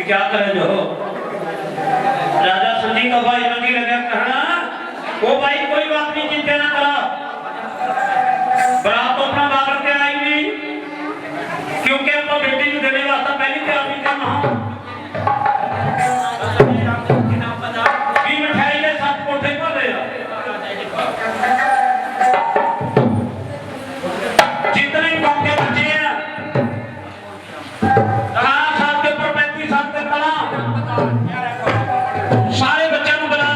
क्या करे जो राजा संजी का भाई रंगी लगे कहना वो भाई कोई बात नहीं, चिंता ना करा, बरात तो अपना बाग रख के आई नहीं, क्योंकि अपना बेटी को देने वास्ता पहली तैयारी करना मिठाई के साथ कोठे पर ले जितने कौके बच्चे हैं 18 साल के ऊपर 35 साल तक बना सारे बच्चों को बना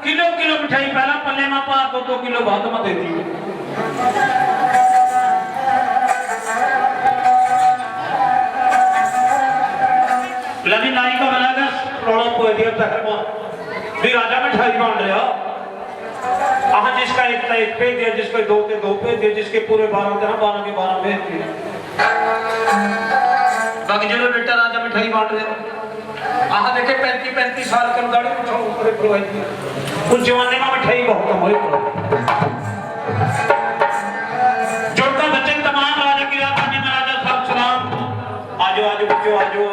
किलो किलो मिठाई पहला पल्ले में पा 2 किलो भात में दे दी। लगी नाई का बनाएगा रोड़ा पोए दिया शहर में भी राजा मिठाई बांट रहा आहा, जिसका एक पे दिया, जिसके 2 के 2 पे दिया, जिसके पूरे 12 थे ना 12 के 12 भेज दिए। बाकी जो बेटा राजा मिठाई बांट रहे आहा देखे 35 साल के दाढ़ी पूछो ऊपर प्रोवाइड किया उस जमाने में मिठाई बहुत कम हुई। जोड़का बच्चे तमाम राजा की राजधानी में राजा साहब सलाम आजो आजो बच्चों आजो।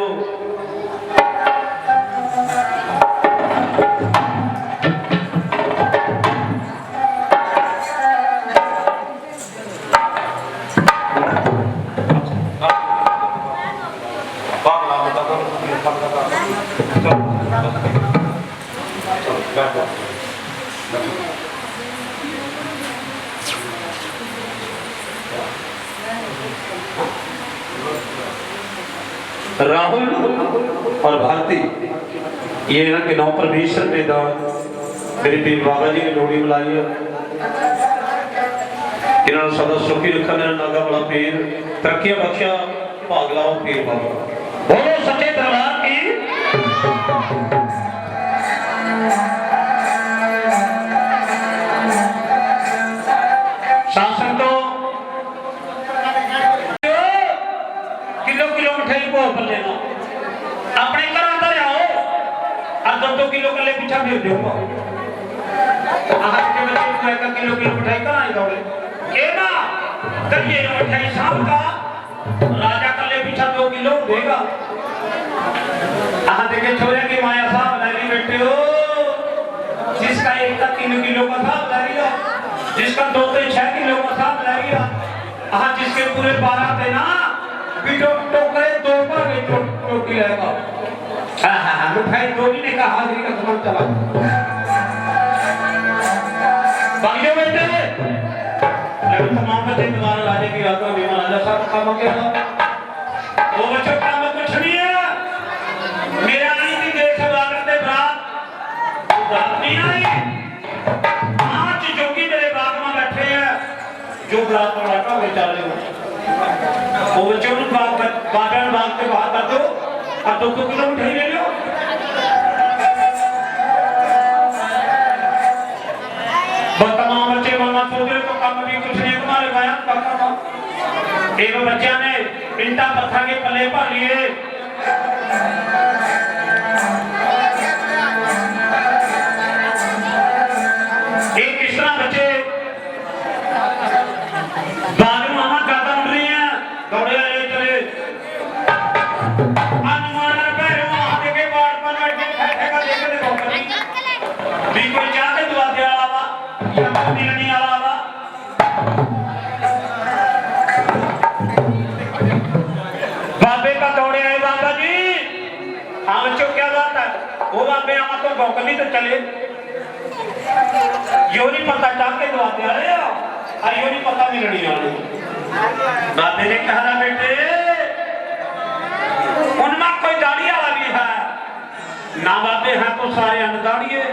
राहुल और भारती ये ना कि 9 पर 20 मैदान मेरे पीर बाबा जी ने जोड़ी बुलाई है, इन्होंने सदा सुखी रखा मेरा नागा बड़ा पीर तरक्कियां बख्शा भागलाओ पीर बाबा बोलो सच्चे दरबार की। शासन तो किलो किलो मिठाई को पर लेना अपने घर अंदर आओ और 2 किलो के लिए पीछा भेज दो आज के बच्चे को 1 किलो किलो मिठाई कहाँ आई दौड़े ये ना करिए मिठाई शाम का राजा का ले पीछा 2 किलो देगा। आहा देखे छोरे की माया साहब लगी बेटे हो जिसका 1 का 3 किलो का था लगेगा, जिसका 2 से 6 किलो का था लगेगा। आहा जिसके पूरे 12 थे ना पीटो टोकरे 2 पर टोकी रहेगा। हाँ मिठाई धोनी ने कहा हाजिरी का समय चला बाकी बेटे तमाम बच्चे तुम्हारा राजा की रात में राजा साहब काम किया वो बच्चों काम कुछ नहीं है मेरा नहीं थी देश करते बात नहीं आई 5 जोगी मेरे बाग में बैठे हैं जो बात में बैठा बेचारे वो बच्चों को बागन बाग के बाहर कर दो और 2 किलो मिठाई ले लो। तमाम बच्चे मामा सोच रहे तो काम भी कुछ नहीं तुम्हारे बयान करना एक बच्चे ने इंटा पत्थर के पले भर लिए एक किस तरह बच्चे बाग मामा गाता उड़ रही हैं दौड़े आए चले अनुमान पैरों आगे के बाढ़ पर बैठ के खाएगा देखे देखो भी कोई चाहते दुआ दे आवा या मिलनी आवा बाबे का दौड़े आए बाबा जी हाँ बच्चों क्या बात है वो बाबे हम तो भौकली तो चले यो नहीं पता चाह के दुआ दे रहे हो और यो नहीं पता मिलनी वाली बाबे ने कहा बेटे उनमें कोई दाढ़ी वाला भी है ना बाबे हैं तो सारे अनदाड़िए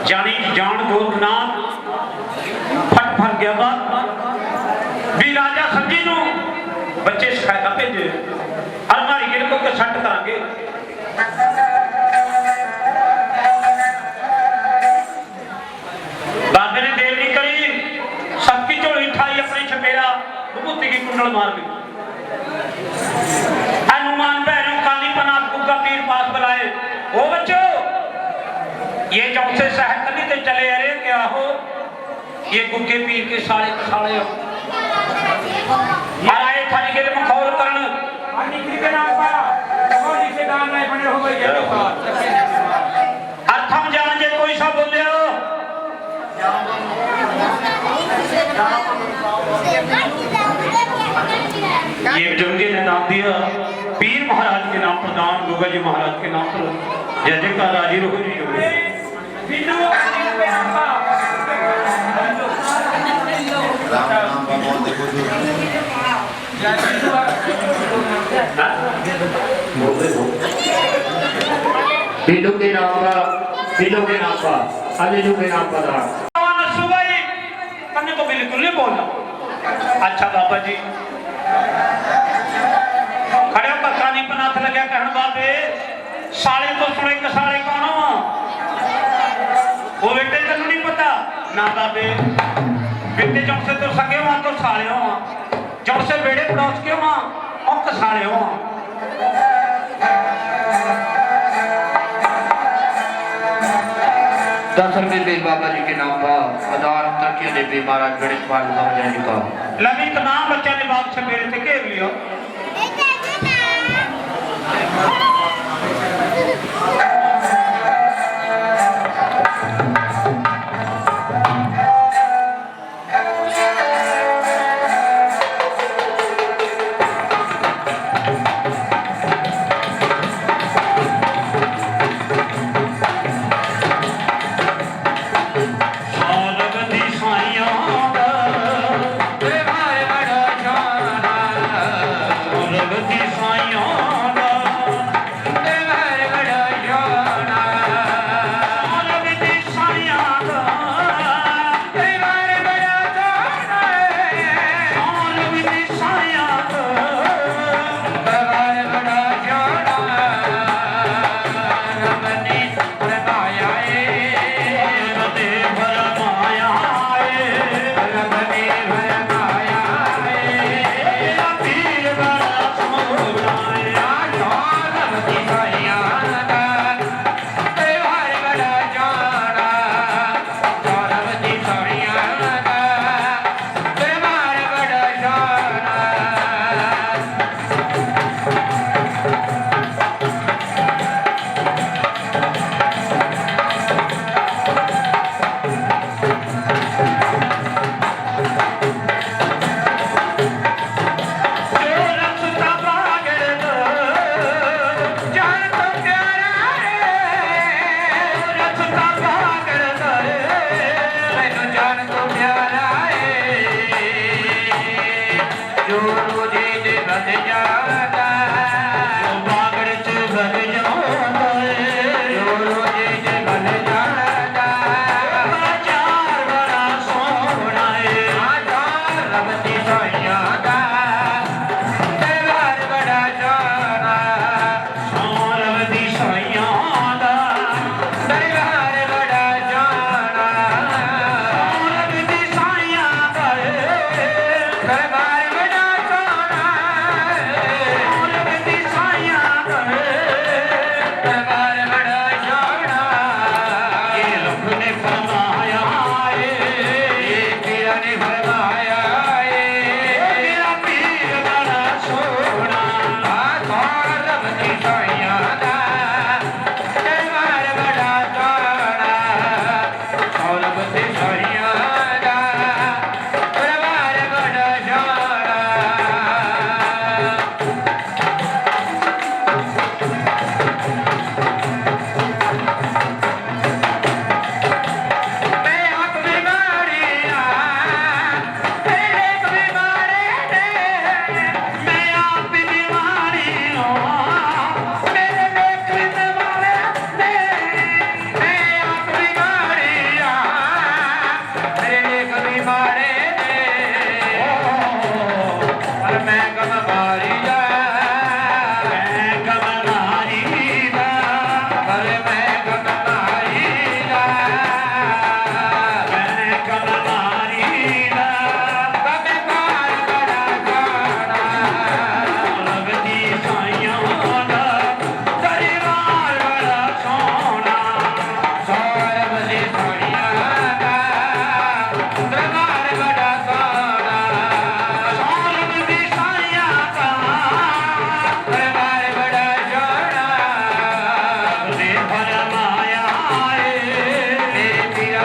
जानी जान गोरखनाथ फट फट गया बात भी राजा संजी नू बच्चे शिकायत भेजे अलमारी गिर को सट करांगे बाबे ने देर नहीं करी सबकी झोली उठाई अपनी छपेरा विभूति की कुंडल मार दी हनुमान बहनों काली पनाथ गुग्गा पीर पास बुलाए ओ बच्चों ये जब से शहर कभी तो चले अरे क्या हो ये गुग्गे पीर के साले साले हो आए थाने के मखौल करण निकली के नाम पर अर्थम जान जे कोई सा बोलियो ये जंगे ने नाम दिया पीर महाराज के नाम प्रधान गोगा जी महाराज के नाम पर जय जयकार राजी रहो जी हिंदू के नाम पर हिंदू के नाम पर अनिलू के नाम पर हमने तो बिल्कुल नहीं बोला अच्छा बाबा जी खड़े पक्का नहीं पनाथ लगे कहन बाबे साले तो सुने कि साले कौन हो वो बेटे तेन नहीं पता ना बाबे बेटे जब से तो सके वहां तो साले हो जब से बेड़े पड़ोस के वहां और तो साले हो दर्शन में भी बाबा जी के नाम पर आधार तकिया देवी महाराज गणेश पाल जाने का लगी तो नाम बच्चा ने बाप से मेरे से घेर लियो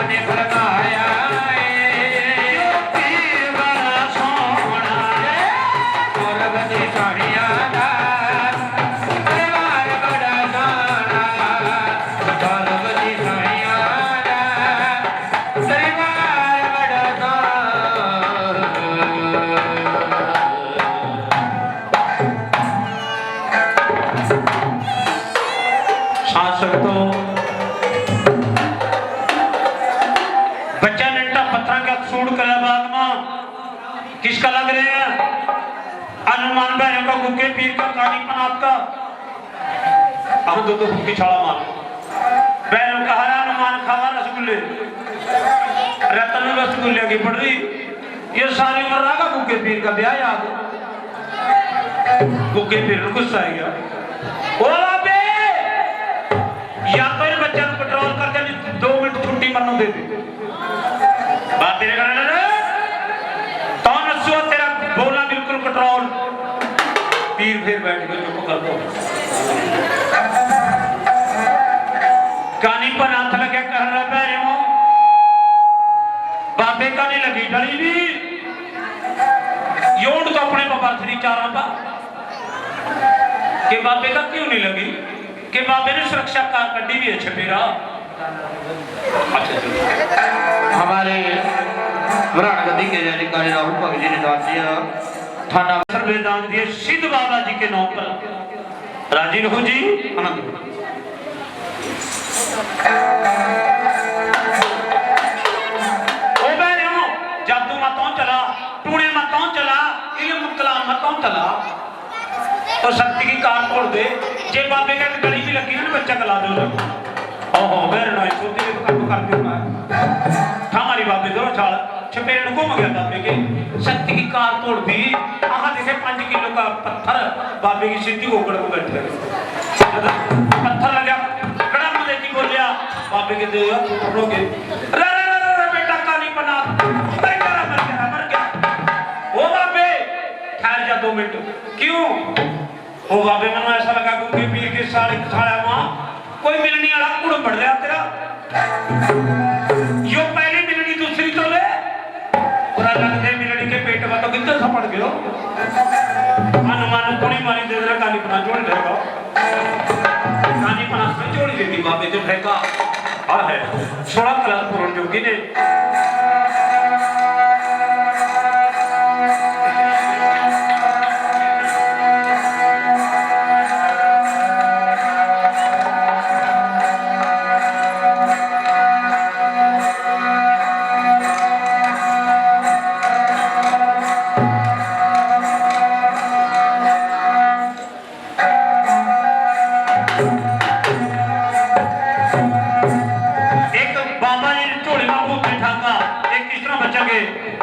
ने फरमाया पीर बड़ा सोहना गुरबती साड़िया दा दरबार बड़ा सोहना गुरबती साड़िया दा दरबार बड़ा शासक तो बच्चा नेटा पत्थर का सूट कर बाग में किसका लग रहे हैं अनुमान बहनों का गुके पीर का कहानी पनाप का अब दो की छाड़ा मार बहनों का हरा अनुमान खावा रसगुल्ले रतन रसगुल्ले की पड़ रही ये सारी उम्र रहा गुके पीर का ब्याह याद गुके पीर को गुस्सा आ गया ओ बाबे या तो ये बच्चा को पेट्रोल करके 2 मिनट छुट्टी मरनो दे दे बात तेरे करने लगे तो नसुआ तेरा बोलना बिल्कुल पेट्रोल पीर फिर बैठ के चुप कर दो कानी पर हाथ लगे कह रहा पैरे हो बाबे का नहीं लगी डरी भी योड़ तो अपने बाबा श्री चारा पा के बाबे का क्यों नहीं लगी के बाबे ने सुरक्षा कार कड्डी भी है छपेरा हमारे वराण गद्दी के अधिकारी राहुल भगत जी ने दान दिया थाना वेदांत दिए सिद्ध बाबा जी के नाम पर राजी रहो जी आनंद ओ बहनों जादू मतों चला टूणे मतों चला इल्म कलाम मतों चला और शक्ति की कार तोड़ दे जे बाबे का गली भी लगी ना बच्चा गला दो ओहो मेरे नाई सोते काम कर दूंगा हमारी बाबे दो छाल छपेड़ घूम गया बाबे के शक्ति की कार तोड़ दी आहा देखे 5 किलो का पत्थर बाबे की सिद्धि को ऊपर बैठे पत्थर लगा कड़ा मुझे की बोलिया बाबे के दे पकड़ोगे रे बेटा काली बना मर गया ओ बाबे ठहर जा 2 मिनट क्यों ओ बाबे मनो ऐसा लगा कि पीर के साले खाया वहां कोई मिलनी वाला कुड़ बढ़ गया तेरा यो पहली मिलनी दूसरी तो ले पूरा लगते मिलनी के पेट में तो कितना सपड़ गयो अनुमान कोनी मारी दे रहा काली पना जोड़ देगा काली पना से जोड़ देती बाबे जो फेंका आ है 16 क्लास पूर्ण जोगी ने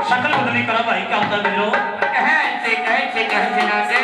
शकल बदली करा भाई क्या होता है मेरे कहते ना दे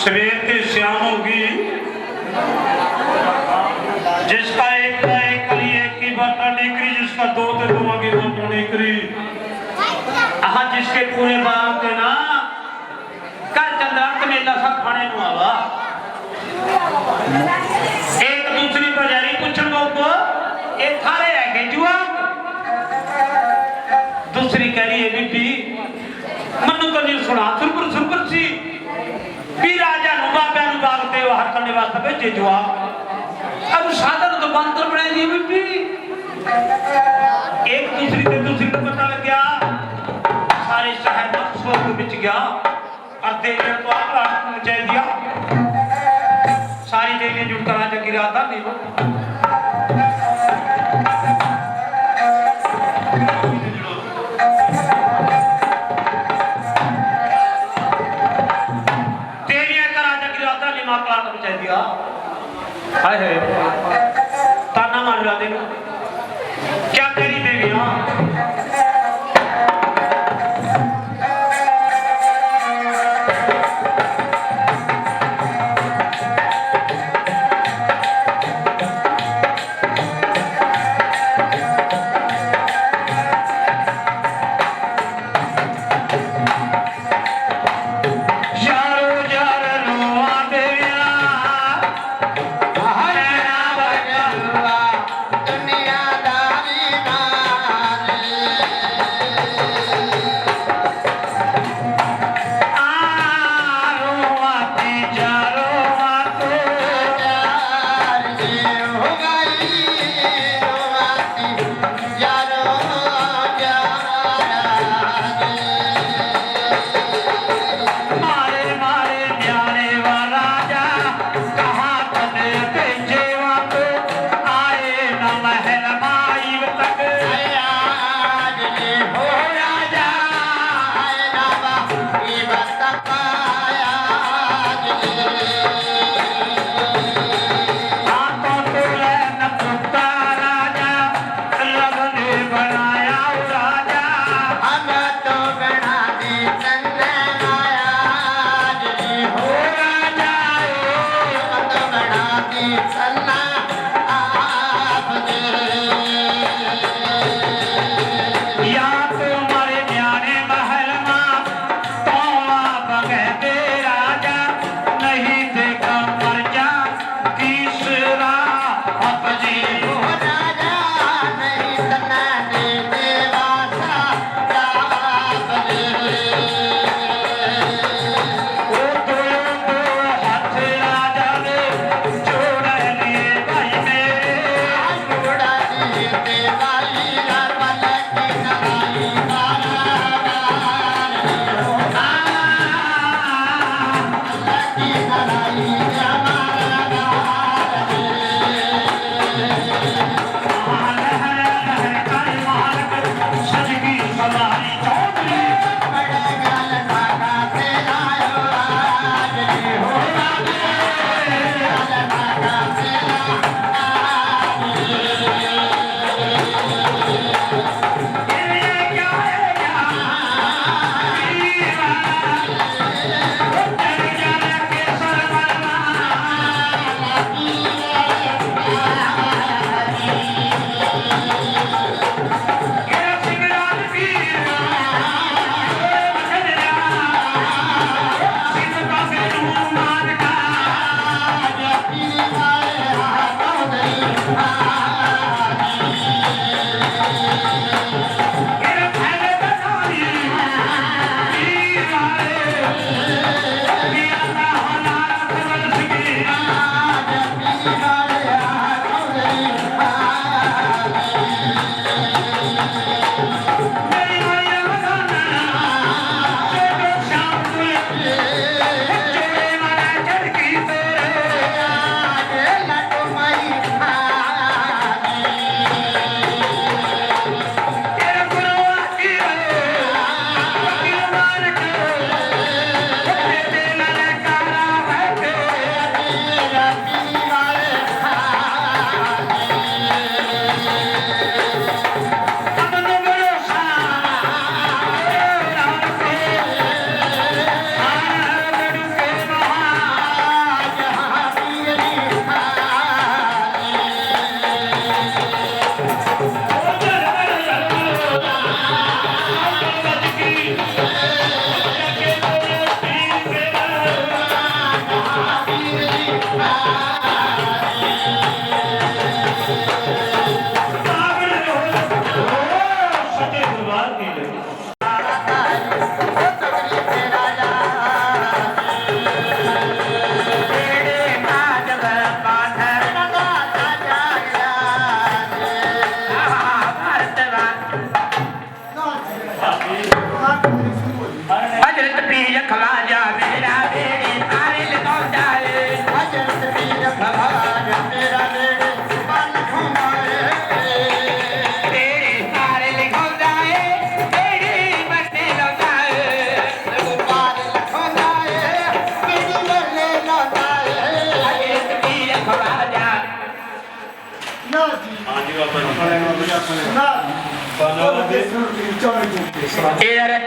सवेर के शाम होगी जिसका एक का एक करी एक की बात निकली जिसका दो ते दो की बात निकली हाँ जिसके पूरे बाप के ना कल चंद्रांत मेला सब खाने नु आवा एक दूसरी बाजारी पूछन को ये थारे है के जुआ दूसरी कह रही है बीबी मनु तो नहीं सुना सुरपुर सी भी राजा नु बाबा नु बागते हर करने वास्ते भेजे जुआ अब साधन तो बंदर बना दी बीबी एक दूसरी से दूसरी को पता लग गया सारे शहर में शोक बिच गया और देवियां तो आग मचा दिया सारी देवियां जुटकर राजा गिरा था नहीं हाय हाय ताना मार रहा देना क्या तेरी देवी या तो हमारे न्याणे महल मां तो आप कहते राजा नहीं देखा पर्चा तीसरा अपजी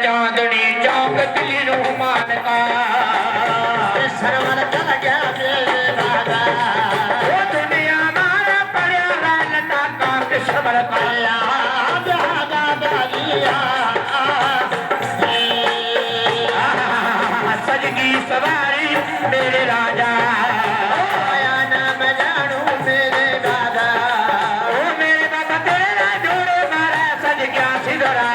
चांदनी चौक दिल्ली रूमान का सरवर चल गया मेरे राजा वो दुनिया मारा पड़िया लता का किस्मत पाया दादा दादिया सजगी सवारी मेरे राजा आया ना मैं जानू मेरे दादा ओ मेरे बाबा तेरा जोड़े मारा सज गया सिधरा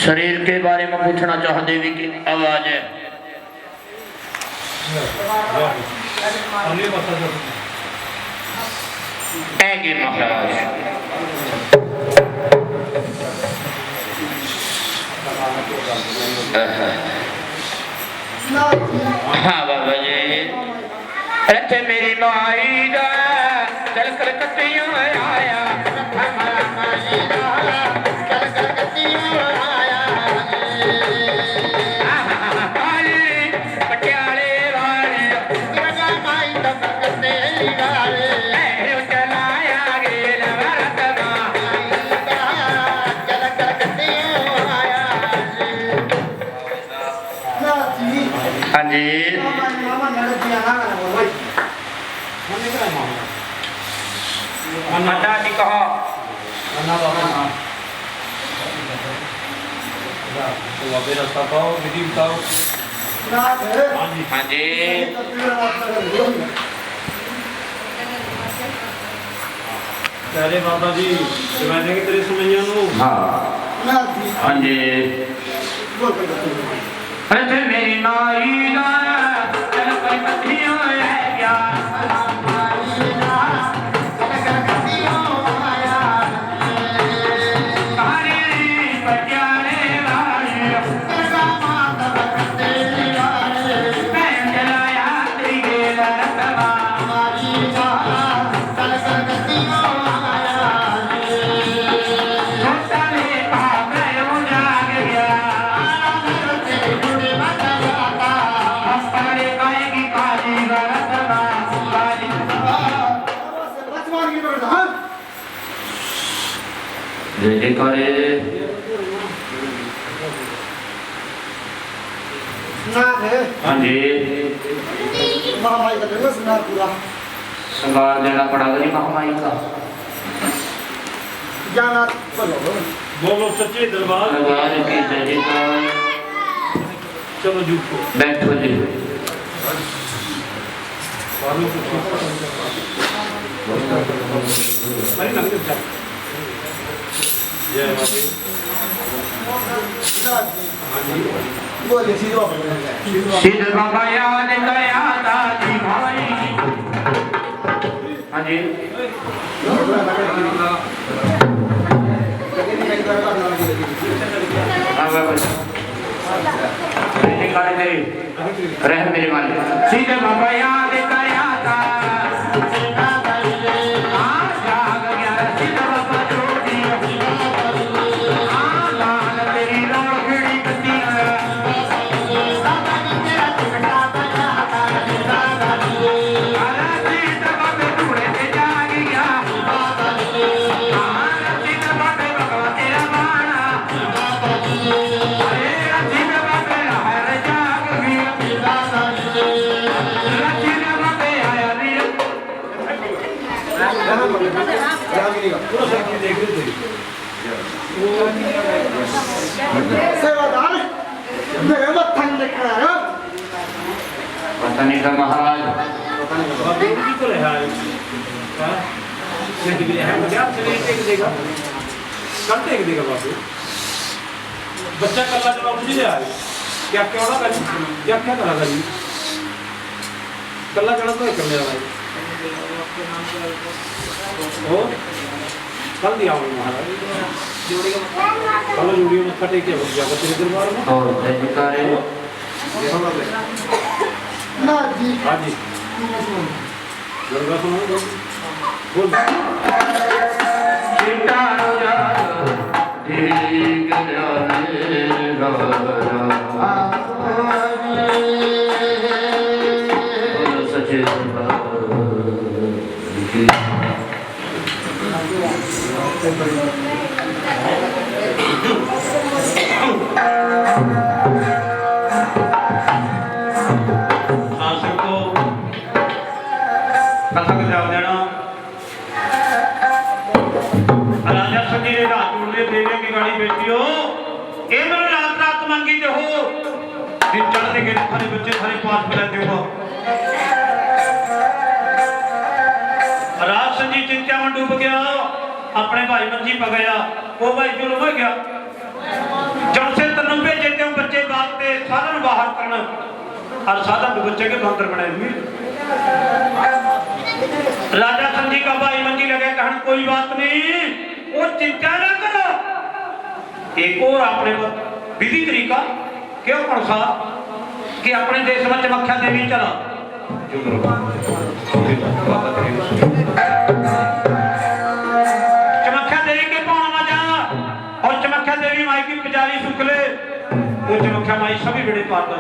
शरीर के बारे में पूछना चाहते भी कि आवाज है ऐगे महाराज हाँ बाबा जी रथ मेरी माई दा चल कलकत्तियों आया हमारा माई दा चल कलकत्तियों आया पटियाले वाले तेरा माई दा कलकत्ते वाले चलाया गेल भरत माई दा चल कलकत्तियों आया हाँ जी मन्ना जी कहो हाँ जी अरे बाबा जी मैं देखे तेरे सुनैया नू हाँ जी अरे मेरी माई दा चल कलकत्तियों है क्या जय करे हाँ जी श्रृंगार देना पड़ेगा जी महामाई का बोलो सच्चे दरबार दरबार की जय जयकार चलो जूठो बैठो जी सिद्ध बाबा याद गया दादी भाई हाँ जी रह मेरे वाले सिद्ध बाबा याद गया था पता नहीं था महाराज बच्चा कल्ला जवाब मुझे ले आए क्या क्या होगा क्या क्या करा जी कल्ला चढ़ा तो करने वाला और कल दिया महाराज कल वीडियो में फटे के जाकर तेरे दरबार में और जयकारे ना जी हां जी दरबार सुनो बोल चिट्टा जा ठीक जाने राजा सच्चे चढ़ने के थारे बच्चे थारे पास में रहते हो राज संजी चिंता में डूब गया अपने भाई मंजी पा गया वो भाई जो हो गया जब से तनु भेजे ते बच्चे बात पे सारन बाहर करन और साधन के बच्चे के बंदर बनाए हुए। राजा संजी का भाई मंजी लगे कहन कोई बात नहीं, वो चिंता ना करो। एक और अपने को विधि तरीका क्यों कौन सा कि अपने देश में चमख्या देवी चला चमख्या देवी के पाँव में जा और चमख्या देवी माई की पुजारी सुखले वो चमख्या माई सभी बड़े पार कर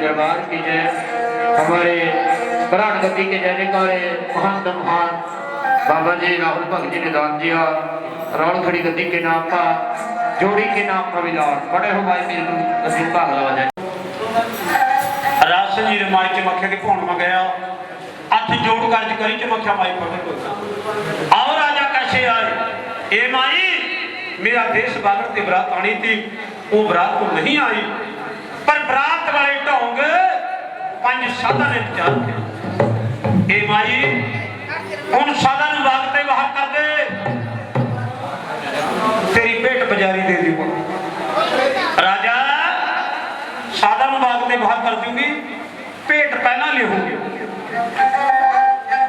दरबार की जय, हमारे प्राण गति के जय जयकार महान महान बाबा जी राहुल भगत जी ने दान दिया रौल खड़ी गद्दी के नाम का जोड़ी के नाम का विधान बड़े हो भाई मेरे नसीब भाग लगा जाए राशन जी ने माई चमख्या के भौन में गया हथ जोड़ कर्ज करी चमख्या माई प्रकट आओ राजा कैसे आए ए माई मेरा देश बागर से बरात आनी थी वो बरात को नहीं आई पर बरात वाले ढोंग 5 साधा ने विचार थे ए माई उन साधा वागते बाहर कर दे तेरी पेट बाजारी दे दी राजा साधा वागते बाहर कर दूंगी पेट पहना ले होंगे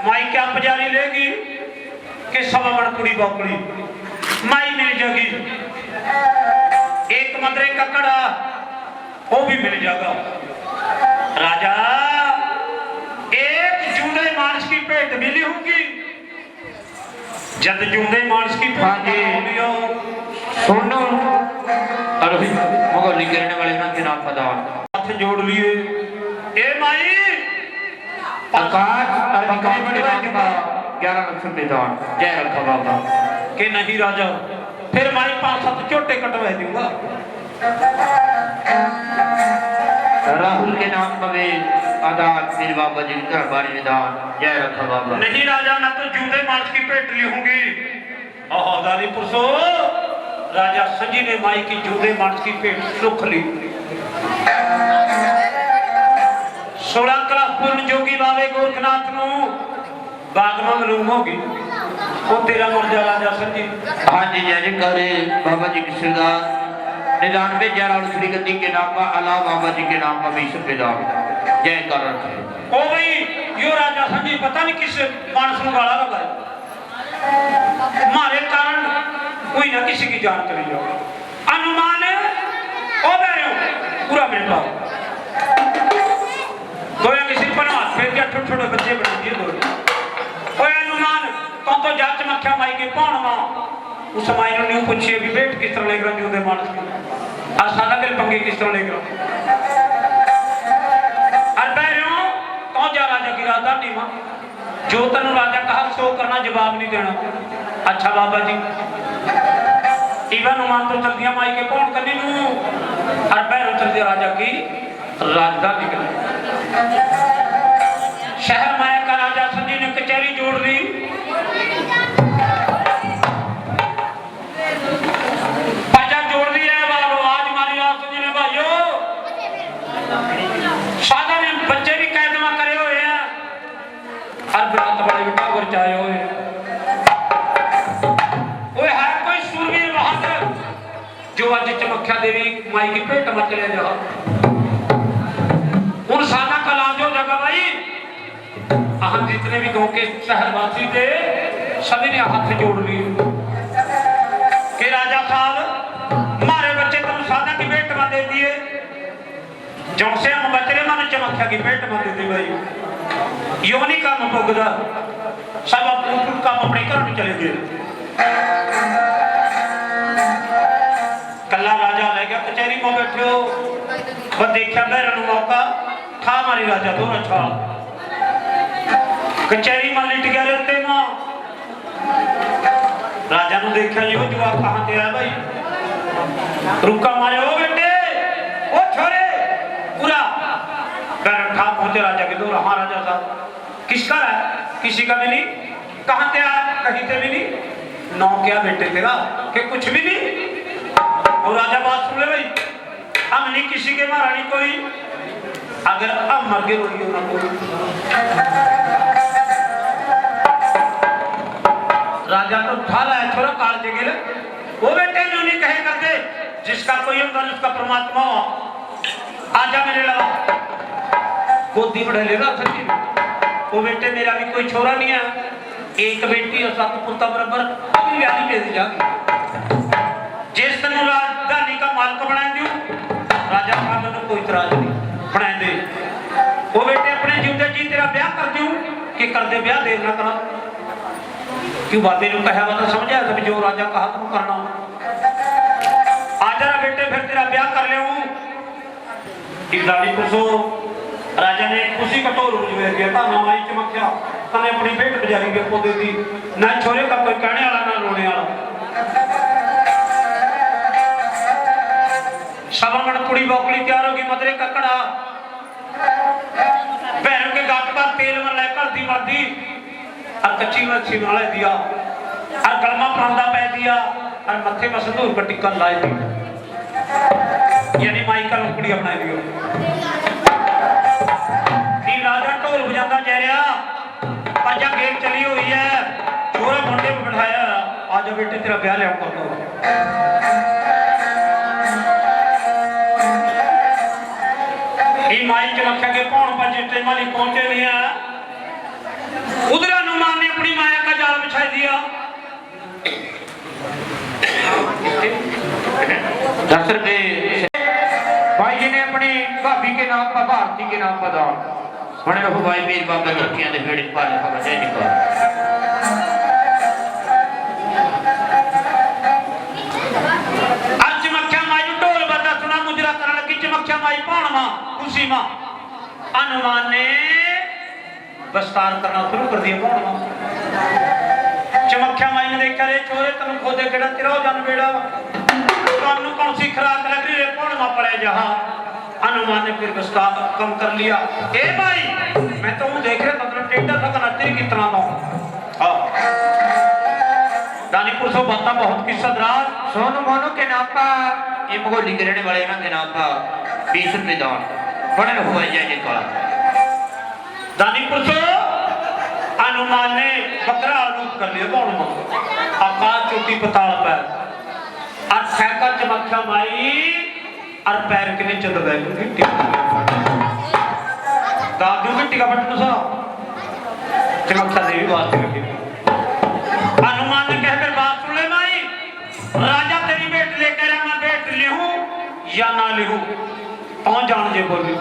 माई क्या बाजारी लेगी कि सवा मन कुड़ी बौकड़ी माई मिल जाएगी एक मदरे का कड़ा वो भी मिल जाएगा राजा एक जूदे मानस की पेट मिली होगी जब जूदे मानस की सुनो अरे मुगल गिरने वाले ना के नाम पता हाथ जोड़ लिए ए माई आकाश आकाश के नाम का 11 लाख रुपए दान जय रखा बाबा के नहीं राजा फिर माई 5-7 छोटे कटवा दूंगा राहुल के नाम पर भी आदात फिर बाबा जी का बारी विधान जय रखा बाबा नहीं राजा मैं तो जूदे मांस की पेट ली होंगी दानी पुरुषो राजा संजी ने माई की जूदे मांस की पेट सुख ली 16 क्लास पूर्ण जोगी बाबे गोरखनाथ नु बागमंग लूम होगी वो तेरा मुर्जा राजा संजी हाँ जी जय करे बाबा जी की सरदार 99 11 श्री गद्दी के नाम का अला बाबा जी के नाम का 20 रुपए दान जय कर ओ भाई यो राजा संजी पता नहीं किस मानस ਨੂੰ गाला लगाया मारे कारण कोई ना किसी की जान चली जाओ अनुमान ओ बेरो पूरा मिल पाओ दो या किसी पर हाथ फेर के छोटे छोटे बच्चे बना दिए दो ओए अनुमान तो जा चमख्या माई के पौणवा उस माई ने न्यू पूछे भी बेट किस तरह लेकर जूदे मानस की आ सादा के पंगे किस तरह लेकर और बेरो तो जा राजा की राजधानी मां जो तनु राजा कहा सो करना जवाब नहीं देना अच्छा बाबा जी इवन मान तो चल दिया माई के कौन करनी नू और बैरो चल दिया राजा की राजधानी का शहर माया का राजा संजी ने कचहरी जोड़ ली बाजा जोड़ दी है बाबू आज मारी राज संजी ने भाइयों सादा ने बच्चे भी कैदमा करे हुए हैं और बरात बड़े बेटा और चाहे हुए ओए है कोई सूरवीर बहादुर जो आज चमख्या देवी माई की पेट में चले जा उन सादा का लाजो जगह भाई हम जितने भी गांव के शहरवासी थे सभी ने हाथ जोड़ लिए कि राजा साहब हमारे बच्चे तुम सादा की पेट में दे दिए जो से हम बचरे मन चमख्या की पेट में दे दी भाई योनी काम भोगदा सब अपने काम अपने घर में चले गए कल्ला राजा रह गया कचहरी में बैठे हो वो देखा बैरन मौका था हमारी राजा दो अच्छा कचहरी में लिट गया रहते मां राजा ने देखा यो जवाब कहां ते है भाई रुका मारे ओ बेटे ओ छोरे पूरा बैरन था पहुंचे राजा के दो हाँ राजा साहब किसका है किसी का भी नहीं कहां ते आया कहीं ते भी नहीं नौ क्या बेटे तेरा कि कुछ भी नहीं और राजा बात सुन ले भाई हम नहीं किसी के मारा नहीं कोई अगर हम मर गए बोलिए ना कोई राजा तो ठाला है छोरा काल जे गेले वो बेटे जो नहीं कहे करते जिसका कोई अंदर उसका परमात्मा हो आजा मेरे लगा गोदी में ले रहा सच्ची वो बेटे मेरा भी कोई छोरा नहीं है एक बेटी और 7 पुत्र बराबर अभी ब्याह दे दी जागी जिस तनु राजधानी का मालिक बना दूं राजा साहब ने कोई इतराज नहीं बना दे वो बेटे अपने जीवते जी तेरा ब्याह कर दूं कि कर दे ब्याह देर ना करा क्यों बाबे ने कहा तो समझा था जो राजा कहा तुम करना आजा बेटे फिर तेरा ब्याह कर ले इस दादी को राजा ने खुशी कटोर दिया था ना माई चमक्या कने अपनी भेंट बजारी के पौधे दी ना छोरे का कोई कहने वाला ना रोने वाला सवा मन कुड़ी बोकली तैयार होगी मदरे का कड़ा भैरों के गाट पर तेल में लेकर दी मर्दी और कच्ची मच्छी बना दिया और गलमा प्रांदा पै दिया और मत्थे में संदूर का टिक्का ला दिया यानी माई का लुकड़ी अपना दियो तीन राजा ढोल बजाता जा रहा पंजा गेट चली हुई है छोरा मुंडे में बिठाया आज बेटे तेरा ब्याह लिया कर दो माई चमख्या के पौन पर चिट्टे माली पहुंचे नहीं है उधर हनुमान ने अपनी माया का जाल बिछा दिया दशरथ भाई जी ने अपनी भाभी के नाम पर भारती के नाम पर दान होने रखो भाई मेरी बाबा लड़कियां दे भेड़ पाले खबर है निकल आज चमख्या माई ढोल बजा सुना मुजरा करने लगी चमख्या माई पौन मां खुशी मां हनुमान ने विस्तार करना शुरू कर दिया पौन मां चमख्या माई ने देखा रे छोरे तन खोदे केड़ा तेरा जन बेड़ा कानू कौन सी खराक लग रही है पौन मां पड़े जहां हनुमान ने फिर विस्तार कम कर लिया ए भाई मैं तो हूं देख रहा मतलब टेढ़ा सा कनाती कितना दा हां दानीपुर से बात बहुत किस्सा दराज सोनू मोनू के नाम पर ये मगोली के रहने वाले ना के नाम पर 20 रुपए दान होने रखो भाई जी निकल दानीपुर से हनुमान ने बकरा रूप कर लिया कौन मां आकाश चोटी पताल पर और सैकल चमख्या माई और पैर के नीचे दबाई मिट्टी दादू मिट्टी का बटन सा चमख्या देवी बात लगी हनुमान ने कह कर बात सुन ले माई राजा तेरी बेट लेकर मैं बेट ले हूं या ना ले हूं कौन जान जे बोली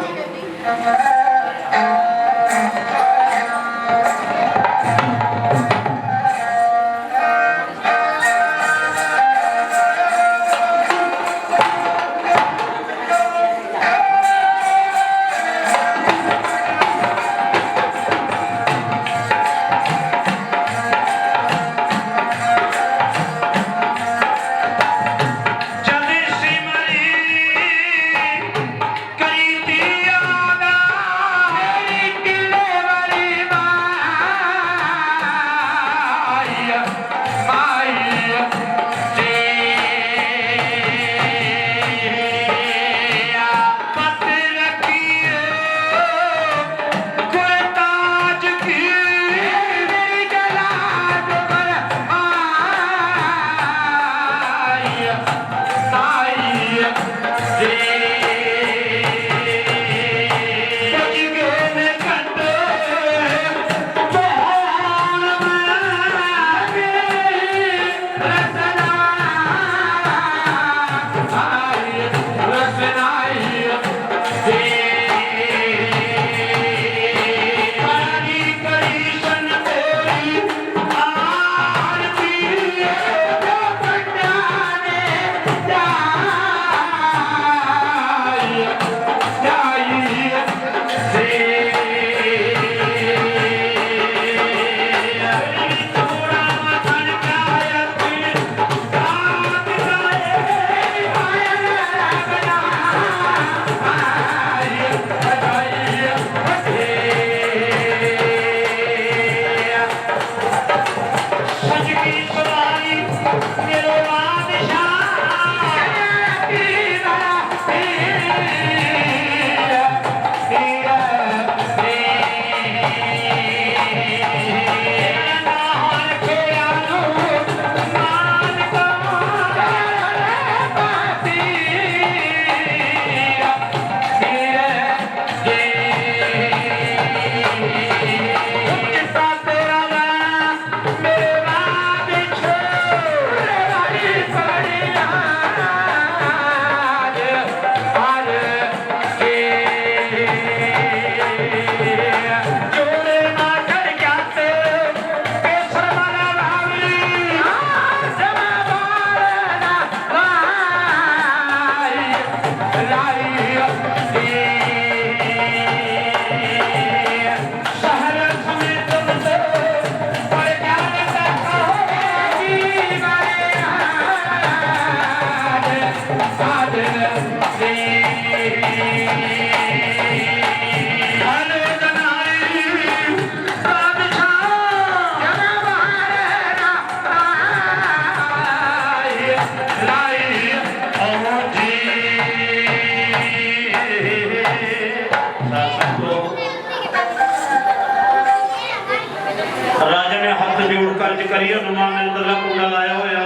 राजा ने हाथ जोड़ कर करिए हनुमान ने अंदर कुंडा लाया होया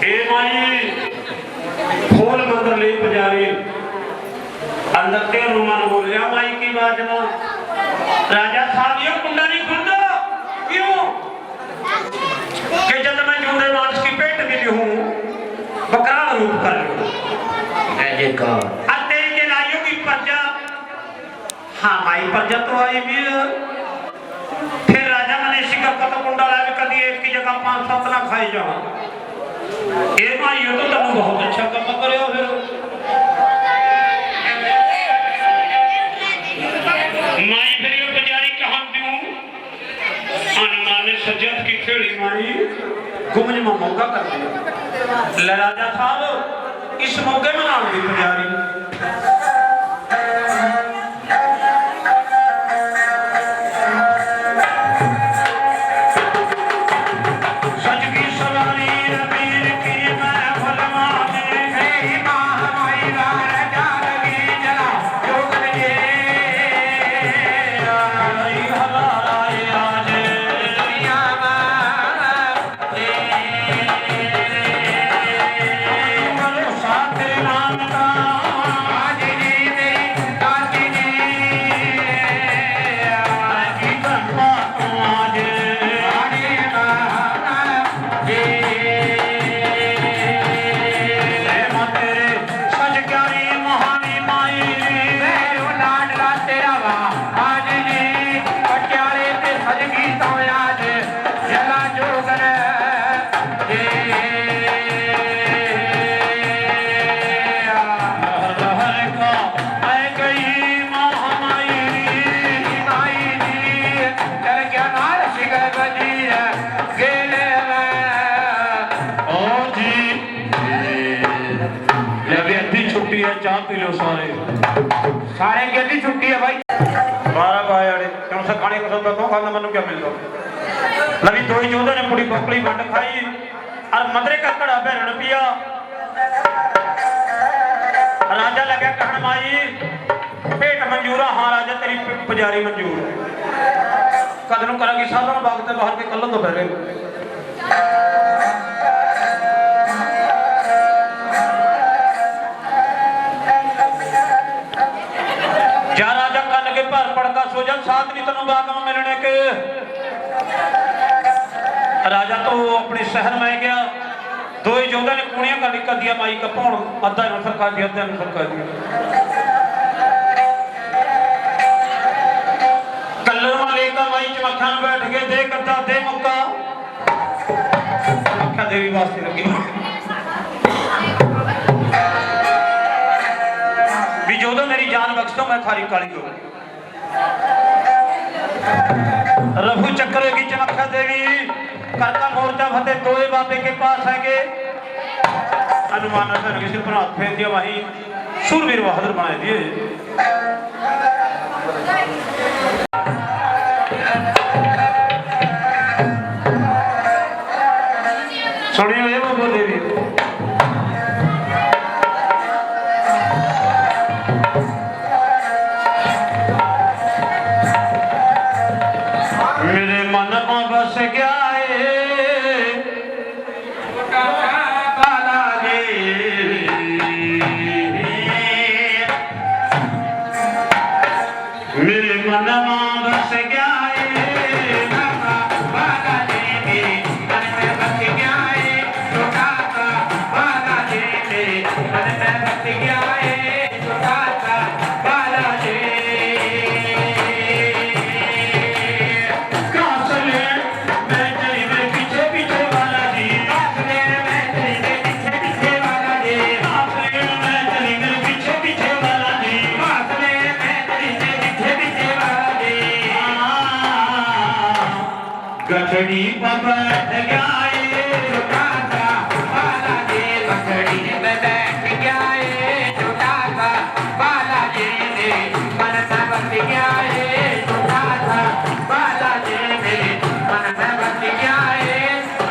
ए माई खोल मंदिर ले पुजारी अंदर के हनुमान बोल रहा माई की बात ना राजा साहब ये कुंडा नहीं खुलता क्यों कि जब मैं जूंदे मांस की पेट मिली हूँ बकरा रूप कर ऐसे का अते के नाइयों की प्रजा हाँ माई प्रजा तो आई भी है फिर राजा मैंने शिकर का तो कुंडा लाया कभी एक की जगह 5-7 ना खाई जाओ ए माई ये तो तुम बहुत अच्छा काम करे हो फिर माई फिर ये पुजारी कहां दूं हनुमान ने सजद की खेड़ी माई घुमने में मौका कर दिया ले राजा साहब इस मौके में नाम दी पुजारी चाह पी लो सारे की छुट्टी है भाई 12 बायाड़े क्यों से खाने को सब तो खाना मनु क्या मिलता लवी दो ही जोधे ने पूरी बकरी बंड खाई और मदरे का कड़ा बहन पिया राजा लगे कहन माई पेट मंजूरा हाँ राजा तेरी पुजारी मंजूर कदनों करेगी साधन बाग से बाहर के कल तो पहले जा राजा कल के पर पड़का सोजन साथ नहीं तनु बाग में मिलने के राजा तो अपने शहर में गया दो ही जोधा ने कुड़ियां का निकल दिया माई का पौड़ अद्धा ने सरका दिया अद्धा ने सरका दिया कल्लर में लेकर माई चमक्खा में बैठ के दे करता दे मौका चमक्खा देवी वास्ते लगी जोधो मेरी जान बख्शो मैं थारी काली हो रघु चक्र की चमक्खा देवी करता मोर्चा फतेह दोए बाबे के पास है के हनुमान ने सिर पर हाथ फेर दिया वहीं शूरवीर बहादुर बना दिए सुनियो ये बाबू देवी बस गया मेरे मन में बस गया गठड़ी पर बैठ गया सीने में बैठ गया है छोटा सा बालाजी ने मन में बस गया है छोटा सा बालाजी ने मन में बस गया है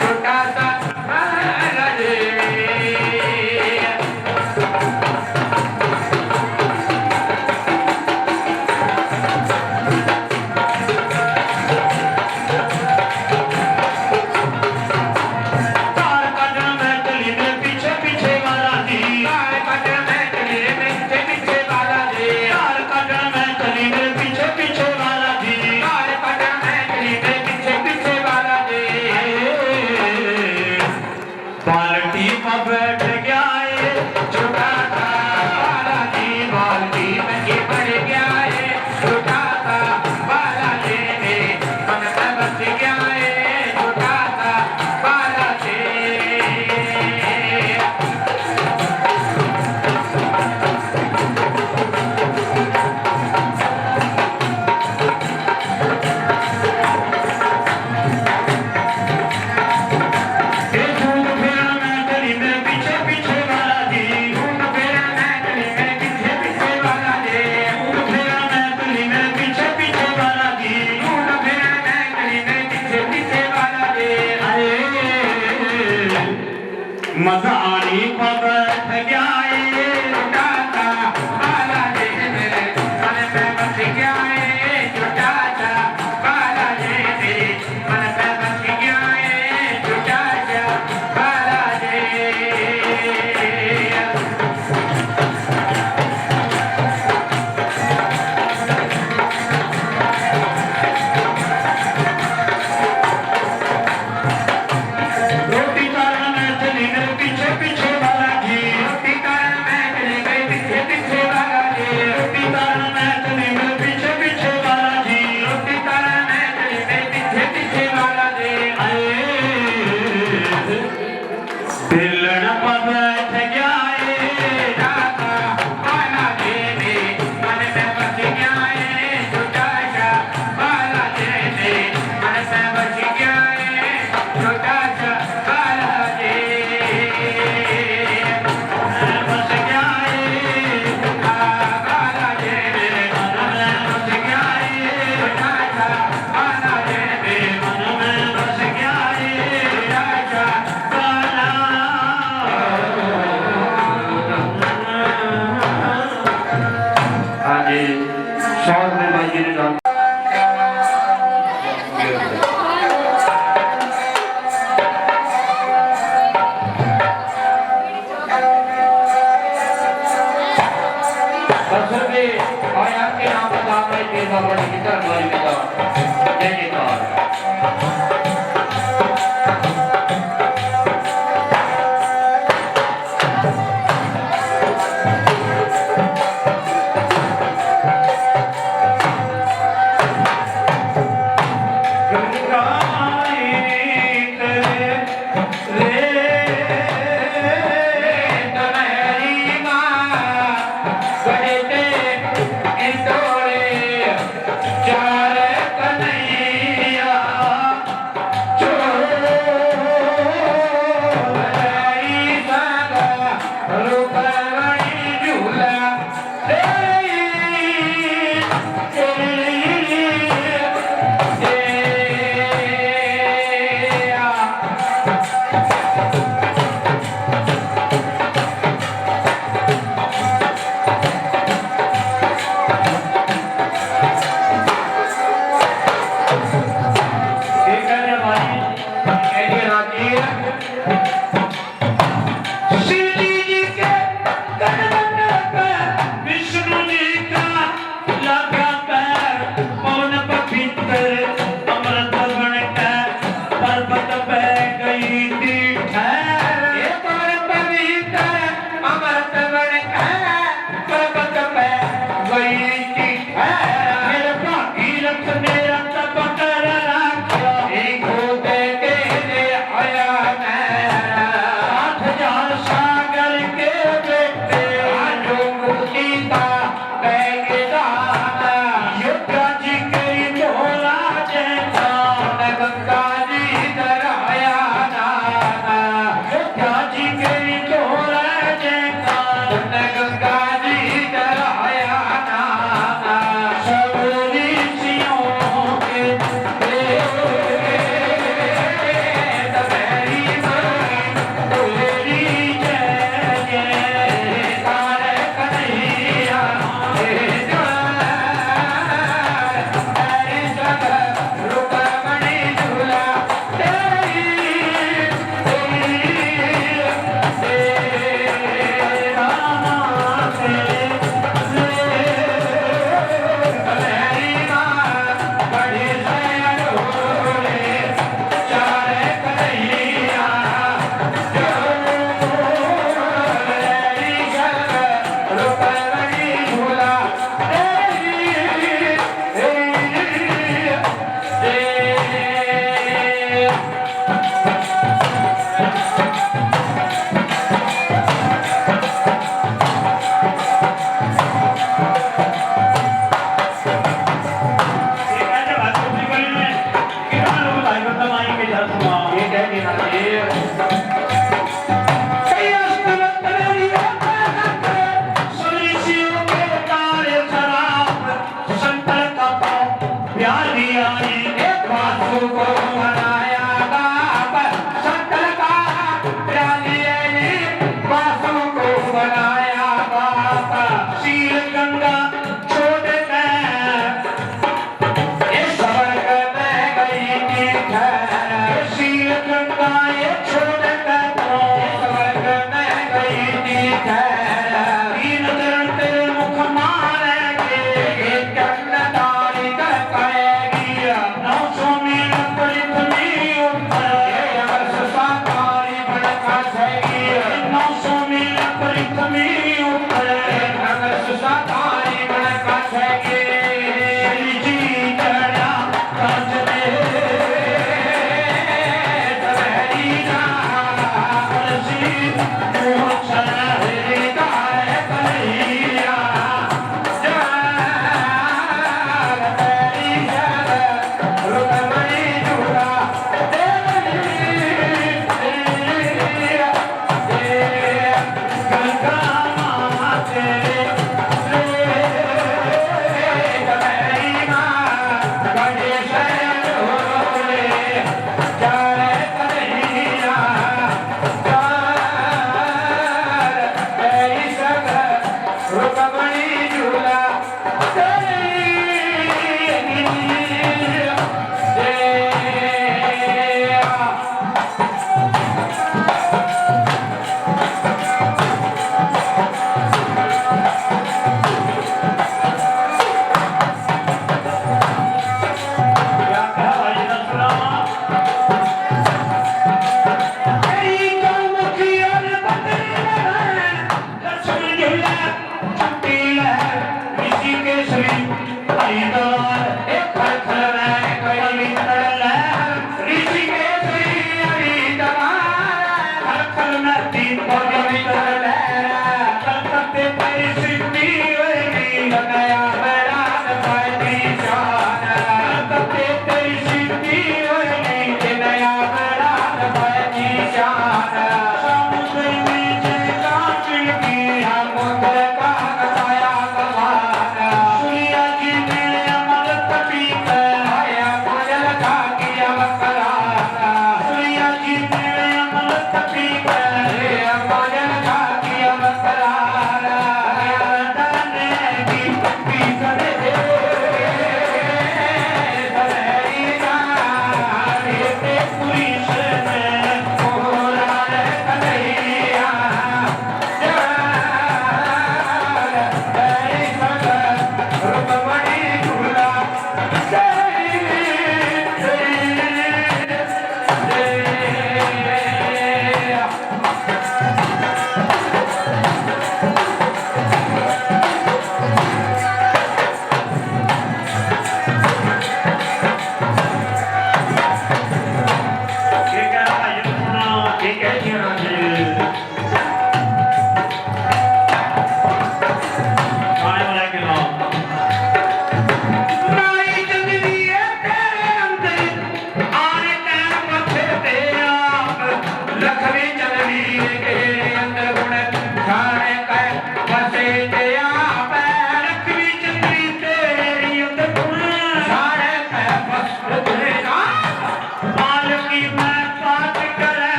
छोटा सा बालाजी तार कटन में चली ने पीछे पीछे वाला जी तार कटन में चली ने पीछे पीछे वाला जी तार कटन में चली ने पीछे पीछे वाला जी तार कटन में चली ने पीछे पीछे वाला जी बाल्टी पर बैठ गया है छोटा सा बालाजी बाल्टी में ये पड़ गया है छोटा सा बालाजी ने मन में बस गया है छोटा सा बालाजी ये झूठ फेरा में चली ने पीछे पीछे वाला जी झूठ फेरा में चली ने पीछे पीछे वाला जी झूठ फेरा में चली ने पीछे पीछे वाला जी झूठ फेरा में चली ने पीछे पीछे वाला जी मदानी पर बैठ गया है छोटा सा बालाजी मेरे मन में बस गया है छोटा सा बालाजी मेरे मन में बस गया है छोटा सा बालाजी रोटी तारा में चली ने पीछे पीछे वाला जी रोटी तारा में चली गई पीछे पीछे वाला जी रोटी तारा में चली ने पीछे पीछे वाला जी रोटी तारा में चली गई पीछे पीछे वाला जी बेलन पर बैठ गया है छोटा सा बालाजी ने मन में बस गया है छोटा सा बालाजी ने मन में बस गया है छोटा सा बालाजी बस गया है बालाजी ने मन में बस गया है छोटा सा बालाजी ने मन में बस गया है छोटा सा हाँ जी 100 रुपये भाई जी ने डाल और आपके नाम पर दाम भाई के बाबा की तरफ वाली का जय जयकार रे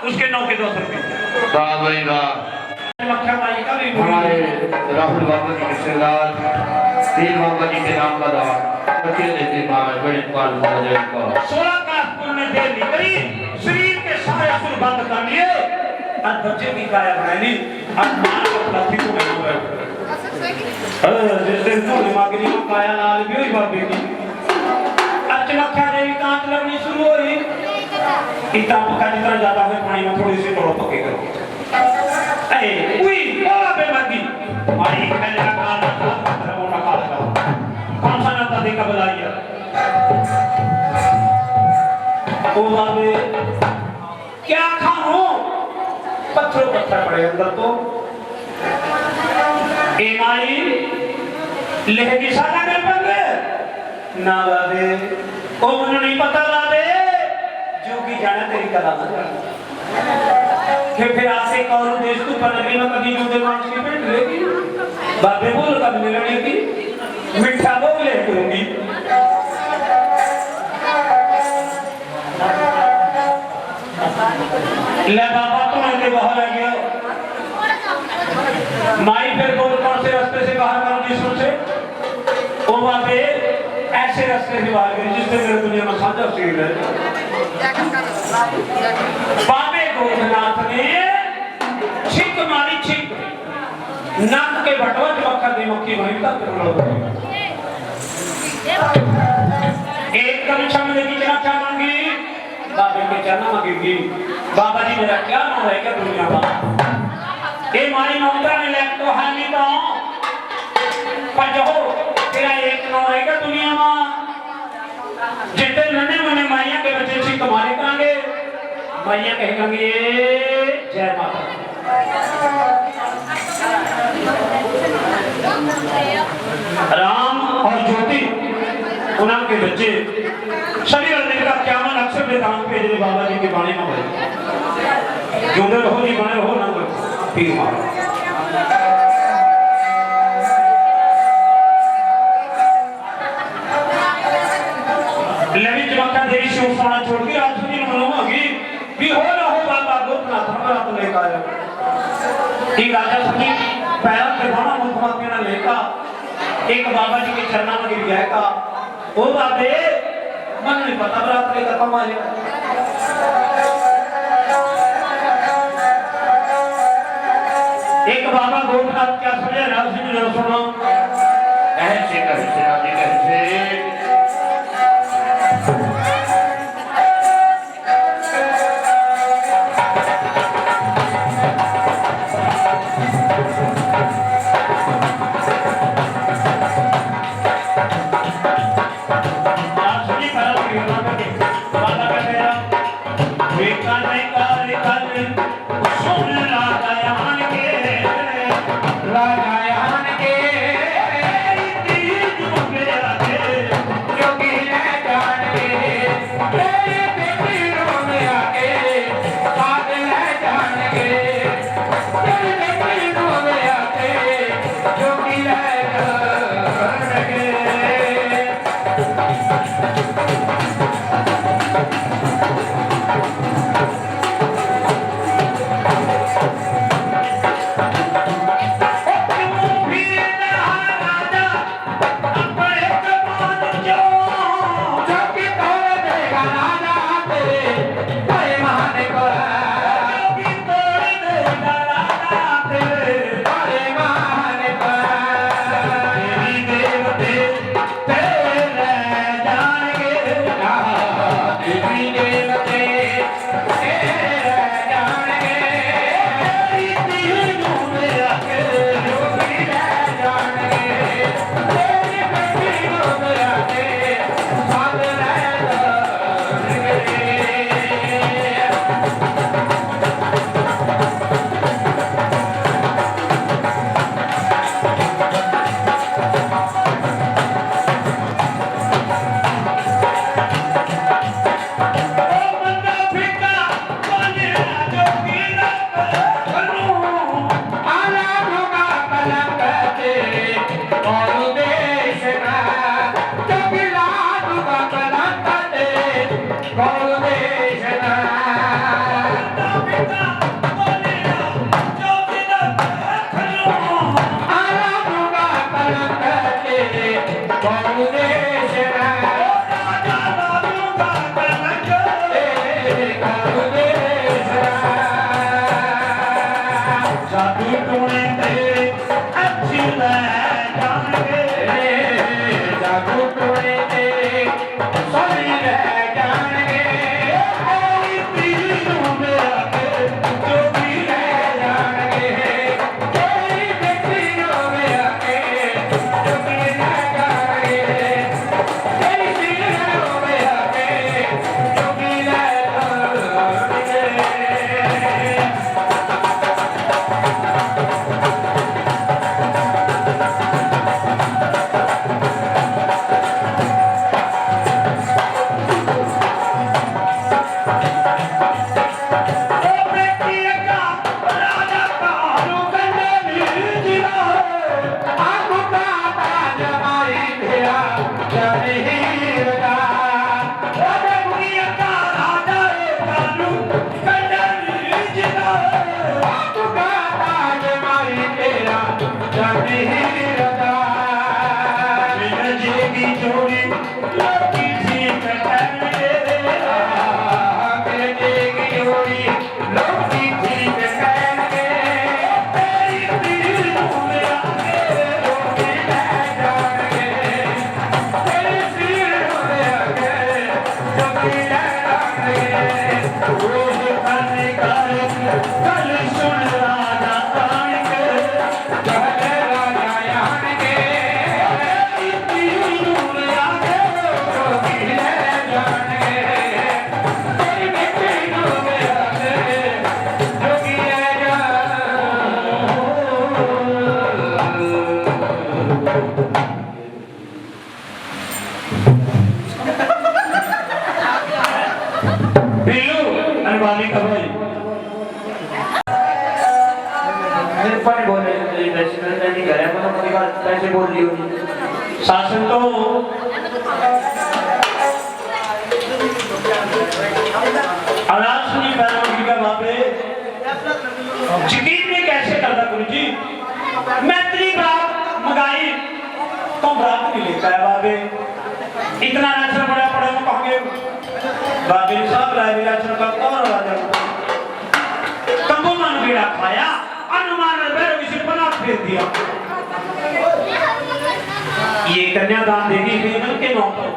उसके 9 के 200 रुपये। वाह भाई वाह। लखा माई का भी हमारे राहुल बाबा जी के रिश्तेदार तीन बाबा जी के नाम का दान अकेले थे बड़े पाल का 16 का स्कूल में देर नहीं करी, शरीर के सारे असुर बंद कर लिए, आज बच्चे की काया बनाई, आज मां को प्लाथी को मैं हुआ जिस दिन तो दिमागी में काया लाल भी हुई बाबे की अचलख्या देवी कांच लगनी शुरू हुई, इतना पका जितना ज्यादा है पानी में थोड़ी सी थोड़ा पके करो ए उई बोला बेमती मारी खेले का काल का वो ना काल का कौन सा नाता देखा बुलाइया ओ बाबे क्या खाऊं पत्थरों पत्थर पड़े अंदर तो ए माई लेहगी सादा कर बंदे ना बाबे ओ मुझे नहीं पता बाबे जो कि जाना तेरी कला ना जाना फिर आपसे कौन देश को पनगरी में कभी जो दिमाग की पेट लेगी बाबे बोल कब मिलने की मिठा बोल ले करूंगी ले बाबा तो मैंने बाहर आ गया माई फिर बोल कौन से रास्ते से बाहर करूंगी सोचे ओ बाबे ऐसे रास्ते से बाहर करी जिससे मेरे दुनिया में साझा सील है बाबे गोधनाथ ने छिक मारी छिक नाक के बटवा चमक्का दी मक्खी वहीं तक एक कमिश्न में देखी क्या मांगी बाबे के चरण मांगेगी बाबा जी मेरा क्या नाम रहेगा दुनिया में ये मारी ममता ने ले तो है नहीं तो पर जो तेरा एक नाम रहेगा दुनिया में जितने नन्हे मुन्ने माइया के बच्चे छी तुम्हारे करेंगे माइया कहेंगे जय माता राम और ज्योति उनके बच्चे सभी लड़ने का क्या मन अक्सर वेदांत पे जब बाबा जी के बाणी में बोले जो रहो नहीं बने रहो ना बोलो पीर मारो लेवी चमक्का देवी से उफाना छोड़ के आज सुनी मनोगी भी हो ना हो बाबा गोपनाथ हमारा तो लेकर आया एक राजा सुनी पैर पे भाना मुखमाती ना लेकर एक बाबा जी के चरणा में गिर गया का ओ बाबे मन नहीं पता बरात लेकर कमा ले एक बाबा गोपनाथ क्या समझे राजी ने सुनो ऐसे कैसे आदि कैसे भाई मेरे पर बोले वैसे नहीं कह रहा मतलब पूरी बात कैसे बोल ली होगी शासन तो आवाज सुनी पैरों का बापे यकीन में कैसे करता गुरु जी मैं तेरी बात मंगाई तो बात नहीं लेता है बाबे इतना नशा बड़ा पड़े में कहोगे बाबे साहब राय राशन का कौन राजा तंबू मन बीड़ा खाया अनुमान बैरो किसी बना फेर दिया ये कन्यादान देगी बेनल के नाम पर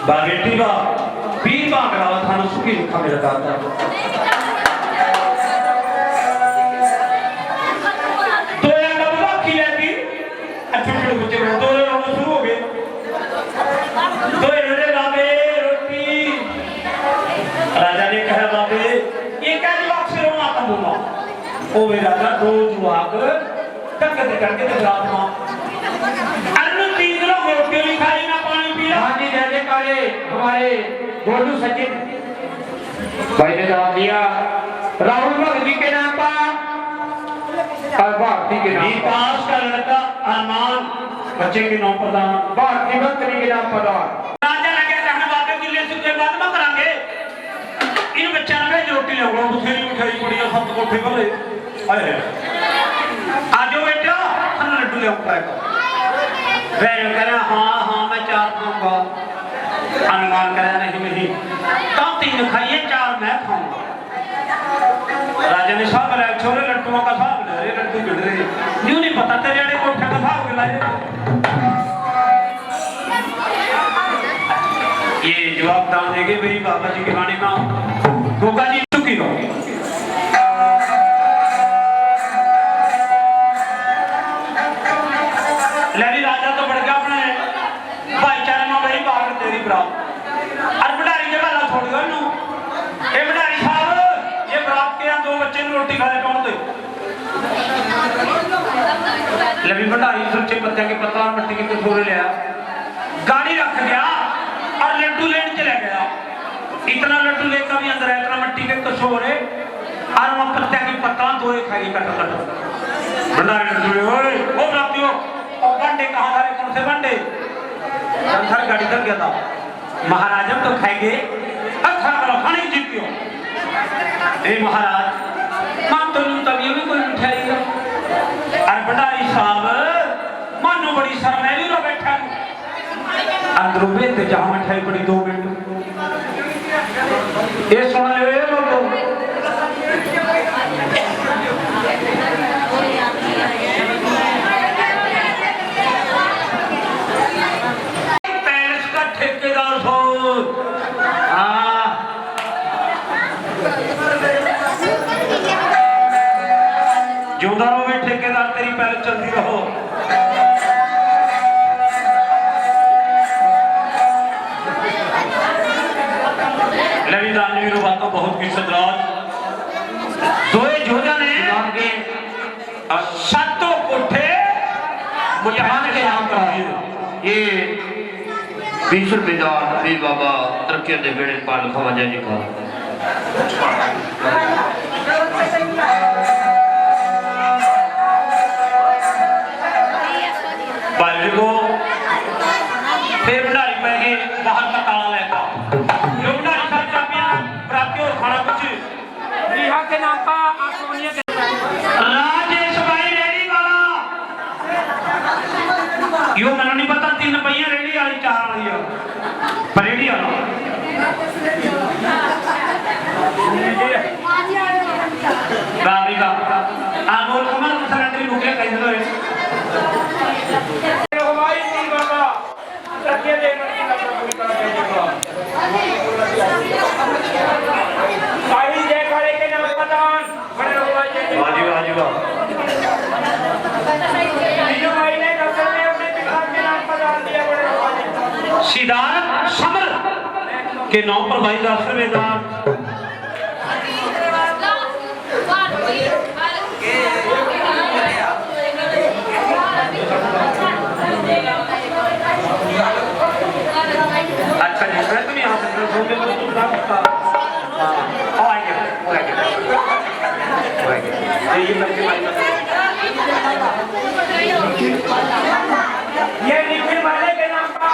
बागेटी बा पीर बागरावा थाना सुखी लिखा मेरा दाता तो या कबला खिलाती अच्छा छोटे बच्चे को दो रोना शुरू हो गए दो रोने बाबे रोटी राजा ने कहा बाबे ये क्या जवाब से रोना तंबूमा ओ वे राजा दो जुआक करके रात मां अन्न तीन लोग रोटी नहीं खाई ना पानी पिया हाँ जी जय काले हमारे गोलू सचिन भाई ने नाम दिया राहुल भगत जी के नाम पर और भारती के नाम पर पास का लड़का अरमान बच्चे के नाम पर दान भारती भक्त जी के नाम पर राजा लगे रहने बातें दिल्ली से कोई बात मत करांगे इन बच्चा ने रोटी ले लो बुथेरी मिठाई पड़ी है सब कोठे पर आए आजो बेटा हम लड्डू ले आऊंगा वैन कह रहा हाँ मैं चार खाऊंगा अनुमान कह रहा नहीं तो तीन खाइए चार मैं खाऊंगा राजा ने साहब बोला छोरे लड्डुओं का साहब ले रहे लड्डू गिर रहे यूं नहीं पता तेरे आड़े कोठे का साहब गिलाए ये जवाब दान देंगे मेरी बाबा जी के वाणी में गोगा जी चुकी हो लेनी राजा तो बढ़ गया अपने भाईचारे में बड़ी बात तेरी बरात और भंडारी के वाला छोड़ गया नु ए भंडारी साहब ये बरात के दो बच्चे ने रोटी खाने कौन दे लेनी भंडारी सोचे पत्ते के पत्ता मिट्टी के कटोरे लिया गाड़ी रख गया और लड्डू लेने चला गया इतना लड्डू लेकर भी अंदर है इतना मिट्टी के कटोरे और वहां पत्ते के पत्ता दो खाई कट भंडारी लड्डू ओए ओ बरातियों बंडे कहाँ था कौन से बंडे घर गाड़ी तक गया था महाराजम तो खाएंगे अच्छा करो खाने जीत क्यों ए महाराज मान तो नहीं तभी भी कोई मिठाई का और भंडारी साहब मानो बड़ी शर्मैली रो बैठा अंदरों में ते जहां मिठाई पड़ी 2 मिनट ये सुन ले लोगों ठेकेदार जिंदा रहो भी ठेकेदार तेरी पहले चलती रहो लवी दानवीर बातों बहुत की सदराज दोए जोधा ने सातों कोठे मुझान के नाम कर ये 20 रुपए दान पीर बाबा तरक्की दे बेड़े पाल खवाजा जी का बाल को फिर भंडारी पे के बाहर का ताला लेता लोग भंडारी साहब चाबियां प्राप्ति और खाना कुछ रिहा के नाम का सोनिया के राजेश भाई रेडी वाला यो मैंने नहीं पता 3 पहिया रेडी वाली 4 वाली है पर रेडी वाला बाबी का आगोल कमल सरेंडरी मुके कह दो हमारी पीर बाबा तरक्की दे भाई जय काले के नाम का दान बड़े वाजी वाजी वाह तीनों भाई ने डॉक्टर ने अपने पिता के नाम का दान दिया बड़े सिद्धार्थ समर के नाम पर भाई 10 रुपए दान अच्छा जी मैं तो नहीं आ सकता ये लिखने वाले के नाम का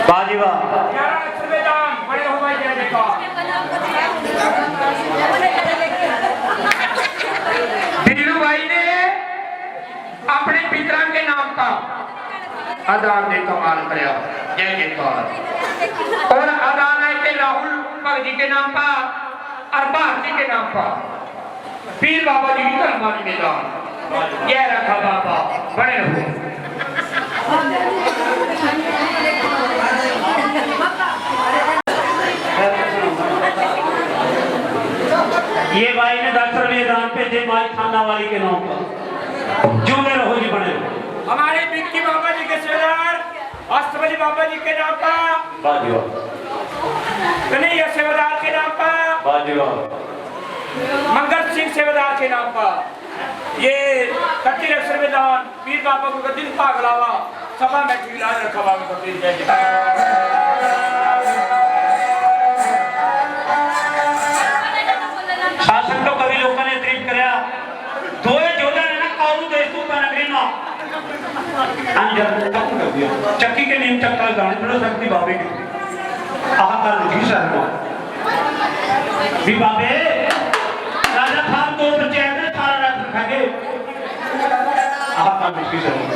बाजी वाह 11 अक्षर में दान बड़े हो भाई जय देखो दिलू भाई ने अपने पिता के नाम का आदान दे कमाल करया जय जयकार और आदान है के राहुल भगत जी के नाम का और भारती के नाम का पीर बाबा जी की अलमारी में दान ये रखा बाबा बड़े रहो ये भाई ने 10 रुपये दान पे दे माई खाना वाली के नाम पर जूने रहो जी बने हमारे बिक्की बाबा जी के सेवादार अष्टपदी बाबा जी के नाम पर बाजी वाह कन्हैया सेवादार के नाम पर बाजी वाह मंगल सिंह सेवादार के नाम पर ये 31 अक्षर में दान पीर बाबा को दिन पागलावा सभा में इलाज रखा बाबा को पीर जय शासन तो कभी लोगों ने तारीफ करया दोए जोधा ने ना काऊ देश तू नगरी ना अंजर खत्म कर दिया चक्की के नीम चक्कर गाने बड़ो शक्ति बाबे की आहा का लुटी शर्मा भी बाबे राजा खान दो बच्चे हैं सारा रात रखेंगे आहा का लुटी शर्मा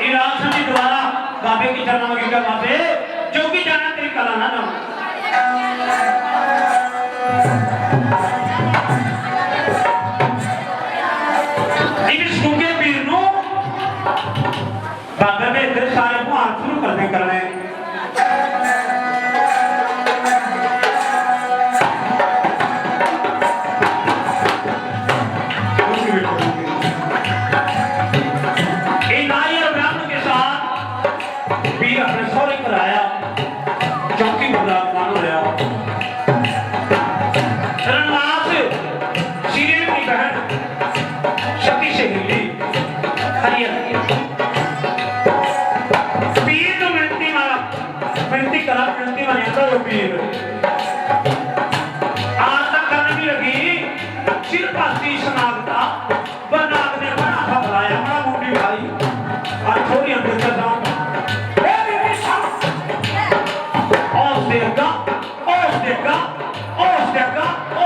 इराक संधि द्वारा बाबे की चरणों में गिरकर बाबे जो भी जाना तेरी कला ना ना बाबा में इतने सारे को हाथ शुरू करने करने नाई और ब्राह्मण के साथ पीर अपने सौरे पर आया चौकी गुजरात मानो रहा रणनाथ सीरियल की बहन शक्ति से हिली हरियर कला मिलती मर्यादा होती है आज तक करने भी लगी सिर पासी सनागता बनाग ने बना था बुलाया बड़ा मुंडी भाई और थोड़ी अंदर का जाऊं और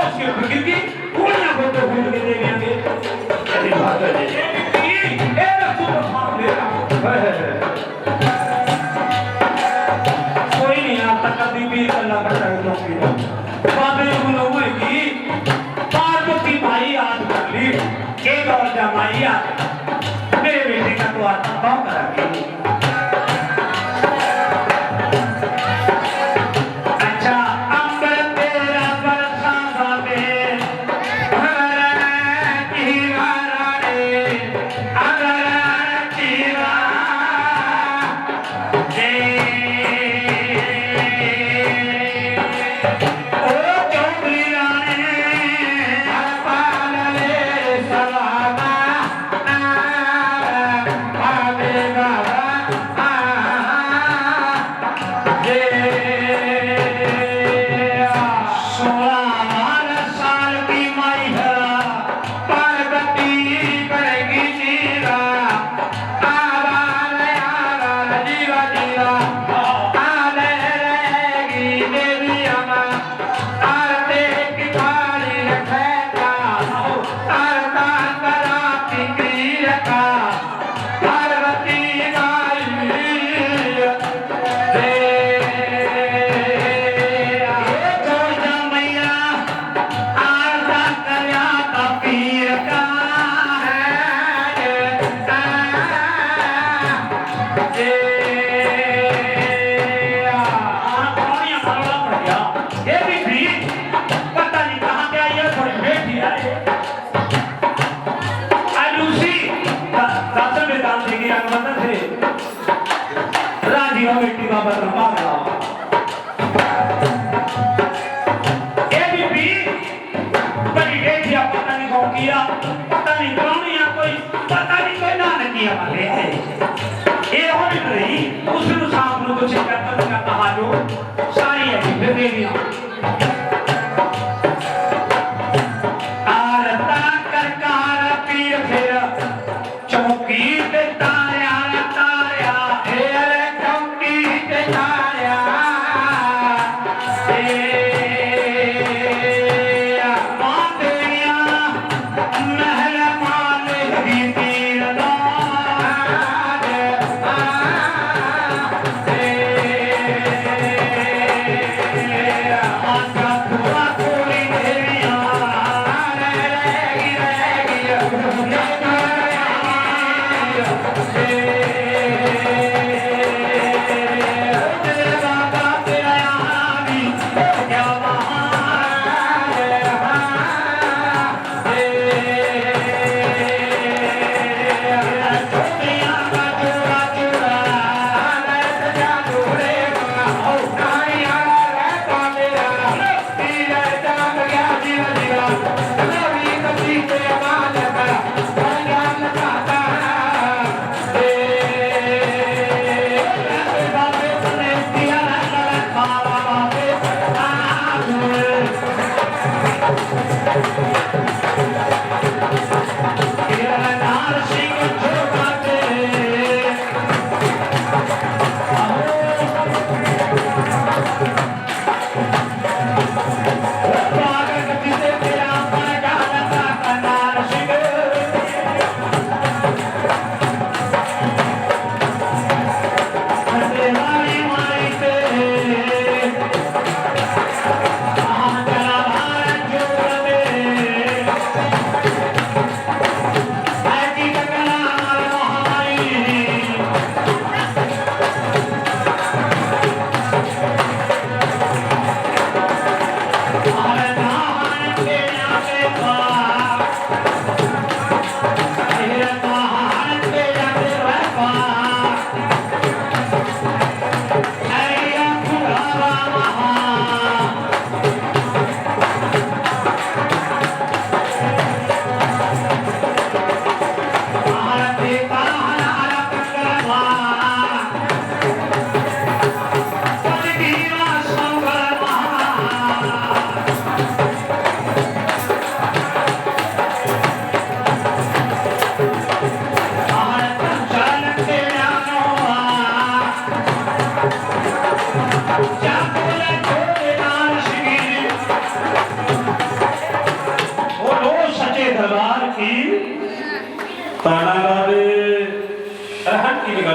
के फिक्र की पूर्णा को तो भूल के दे देंगे अरे बात है ये रखो तो साथ ले कभी अल्लाह का शहीद बाबे गुलों की पार्वती भाई याद कर ली एक और जमाई याद मेरे बेटे का तो आत्मा कौन कराएगी अच्छा अंबर तेरा बरसा बाबे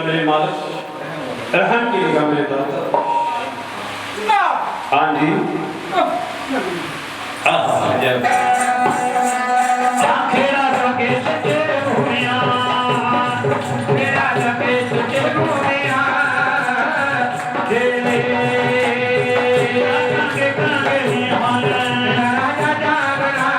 मेरे मालिक रहम की निगाह मेरे दाता। हाँ जी खेरा लगे सचे घूमिया खेरा लगे सचे घूमिया राजा के कागे ही हाल राजा जागना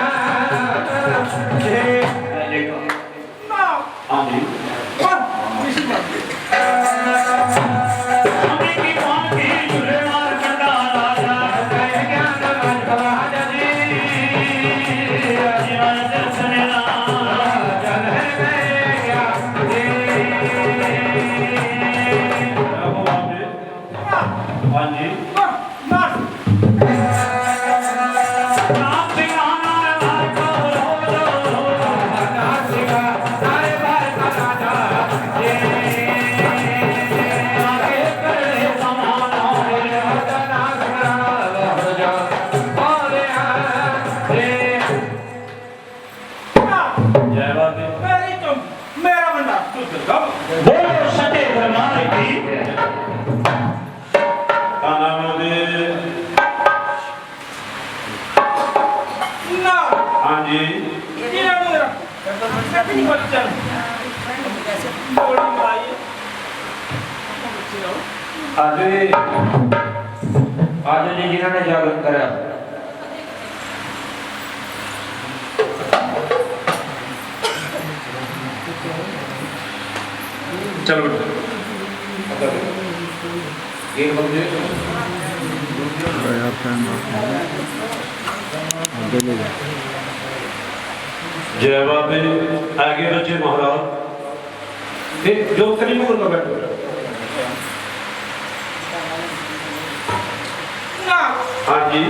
हाँ जी आज जी जिन्होंने जागरण करा चलो जय बाबे आगे बच्चे महाराज जो करीब होगा बैठो हाँ जी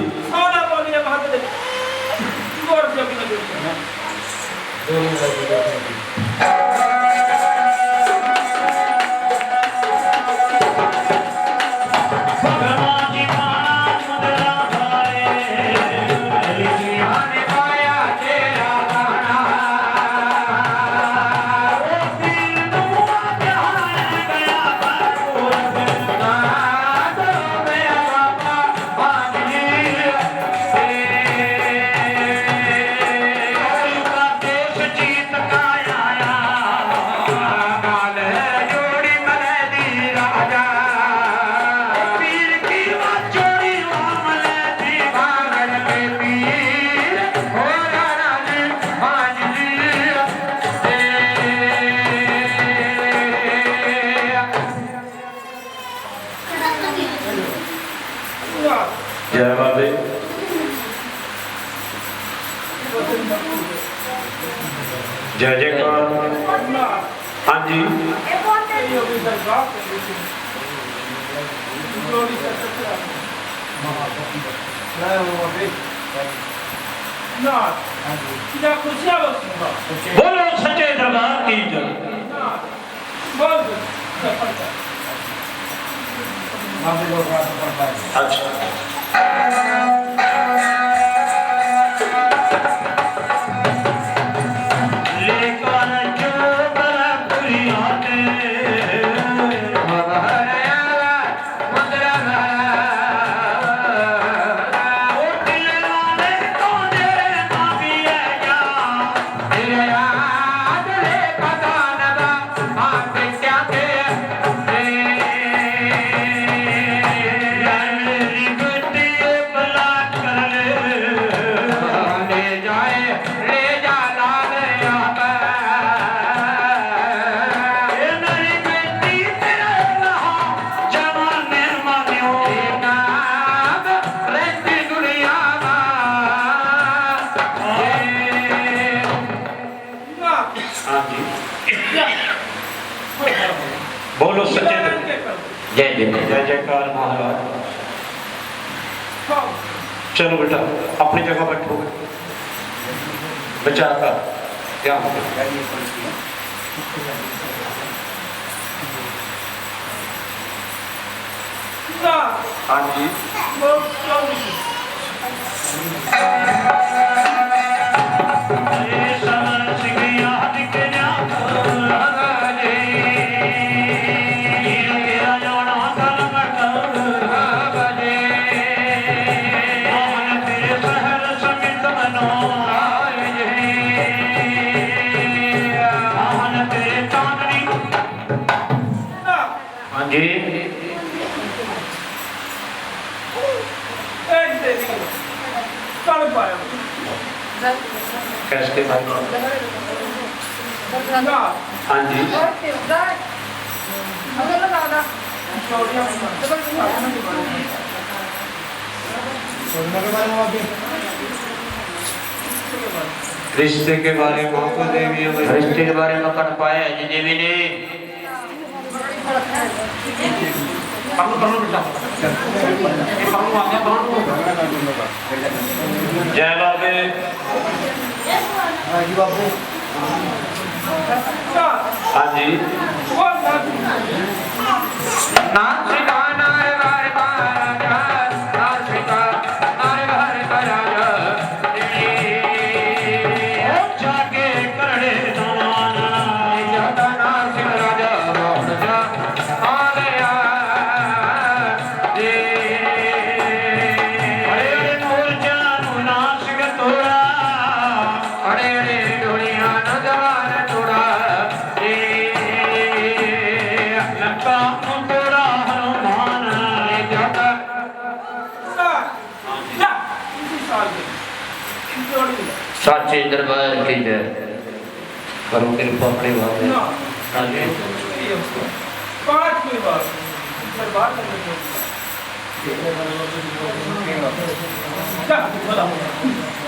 जय बाबे जय जयकार हाँ जी बोलो सच्चे दरबार की जय अच्छा बला हाँ जी बोलो सच्चे जय जय जय जयकार महाराज। चलो बेटा अपनी जगह बैठो बचा कर क्या हाँ जी जी कैसे भाई हाँ जी रिश्ते के बारे में आपको देवी रिश्ते के बारे में कर पाए जी देवी ने जय बाबे हाँ जी साचे दरबार की जय करो कृपा अपने भाव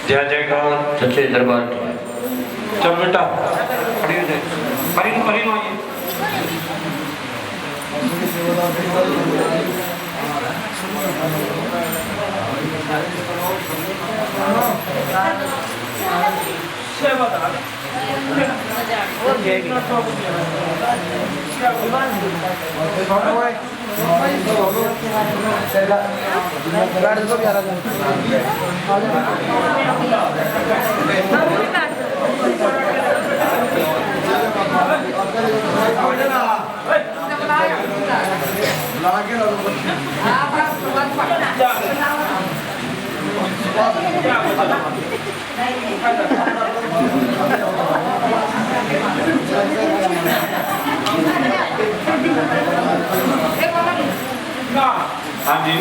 जय जयकार सच्चे दरबार की चल बेटा परी परी हाँ जी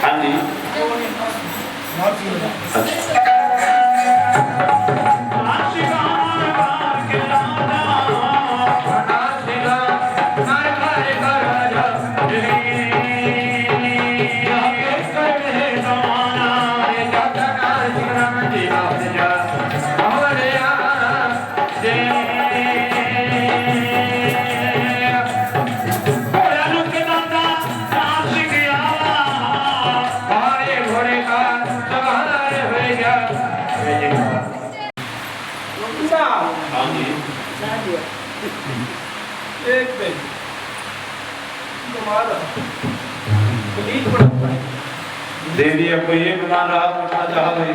हाँ जी देवी अब कोई एक विमान रहा पूछना चाह रही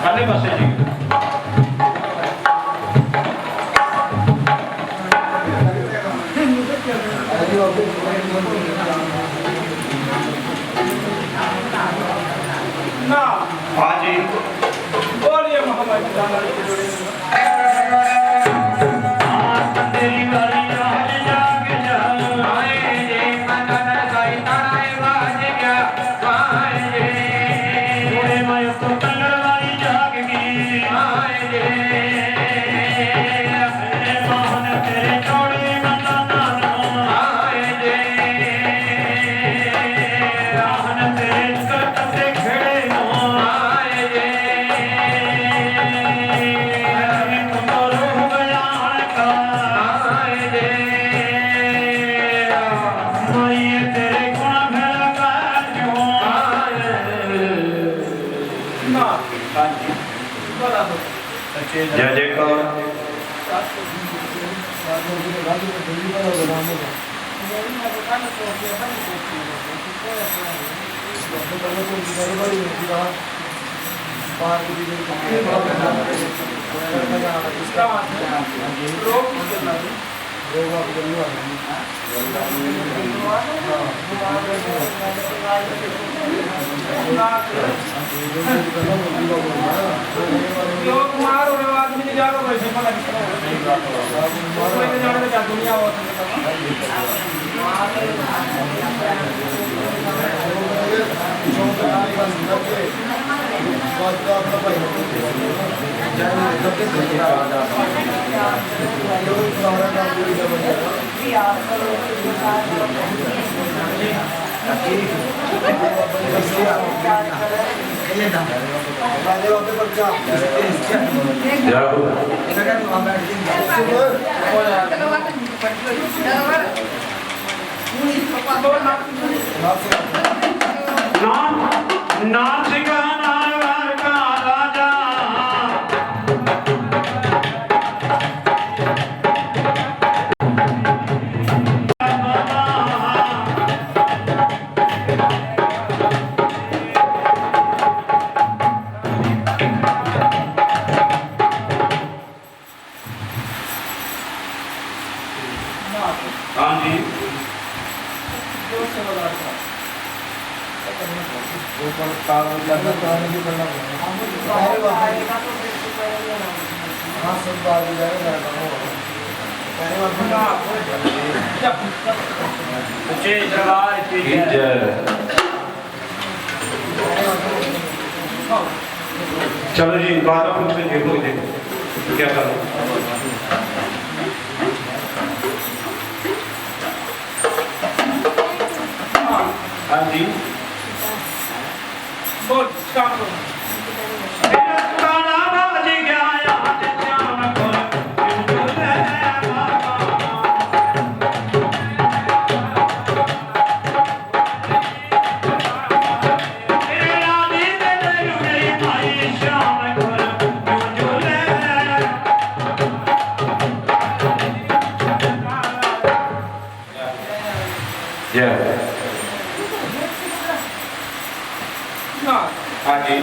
खाने पासे जी ना हाँ जी बोलिए मोहम्मद तेरी वाली याद जाग जा आए जे मनन गई तराए बाज गया आए जे थोड़े मैं तो कंगड़ वाली जाग गई आए जे मेरे मोहन तेरे चौड़े मना नाना आए जे मोहन तेरे कट से खड़े हो आए जे तुम रूह बयान का आए जे मैं तेरे गुण भला कर जो आए ना हाँ जी बोला तो जय जयकार कुमार और आदमी ने जाकर वैसे पता नहीं जाने का दुनिया नाथ का नार का राजा हाँ जी दरबार की चलो जी बात पूछ के देखो देखो क्या करो हाँ जी बोल काम करो काला बाज गया याद श्याम को झूले बाबा तेरे रानी दे मेरी माई श्याम को झूले ना हाँ जी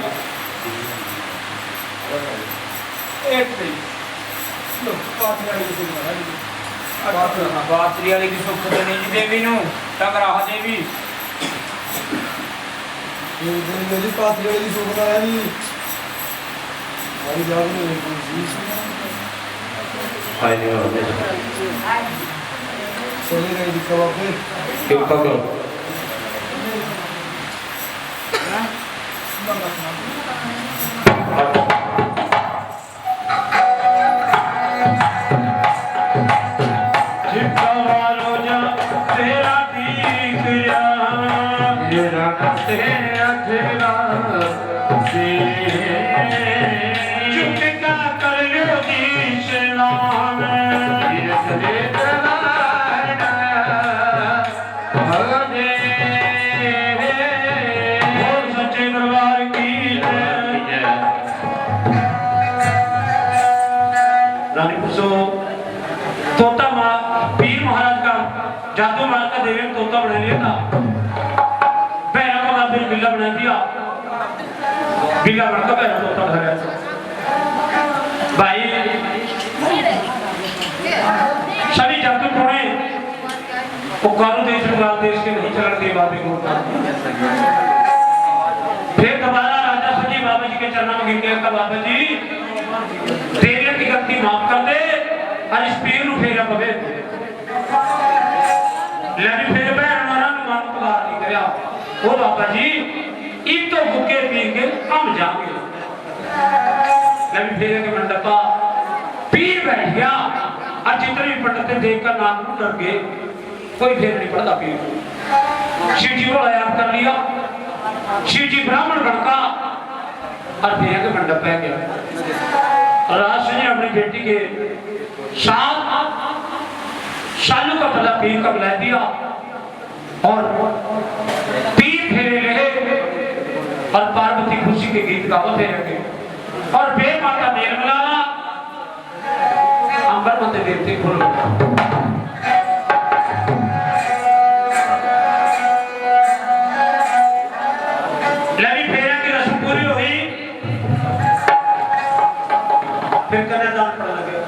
एक नहीं लो पाथरी वाली की दुनिया बातरी वाली की सुख तो नहीं देवी नु टकराह देवी मेरी पाथरी वाली सुखदा है जी हमारी जाग नहीं है फायदे होते चले गए दिखा बापे क्यों करो तेरा ठीक तेरा तेरा तेरा चुटका कर लो दीश नाम सच्चे दरबार की रानी पुसो जादू मार का देवी में तोता बना लिया था भैया को बाप ने बिल्ला बना दिया बिल्ला बनकर भैया तोता बना गया भाई सभी जादू टोने वो कानू देश बंगाल देश के नहीं चलन के बाबे को फिर दोबारा राजा सजी बाबा जी के चरणों में गिर गया बाबा जी तेरे की गलती माफ कर दे और इस पीर नु फेरा पवे लेकिन फिर बहन मारा मान पुकार नहीं करया ओ बाबा जी इन तो भूखे पी के हम जाएंगे लेकिन फेरे के मंडपा पीर बैठ गया और जितने भी पंडित देखकर नाम डर गए कोई फेर नहीं पड़ता पीर शिव जी को याद कर लिया शिव जी ब्राह्मण बनका और फेरे के मंडप पे गया राज ने अपनी बेटी के साथ शालू का पला पीर का बुला दिया और पीर फेरे रहे और पार्वती खुशी के गीत गाओ फेरे के और बे माता निर्मला अंबर मत देवते खोल लड़ी फेरा की रस्म पूरी हुई फिर कन्यादान पड़ लगे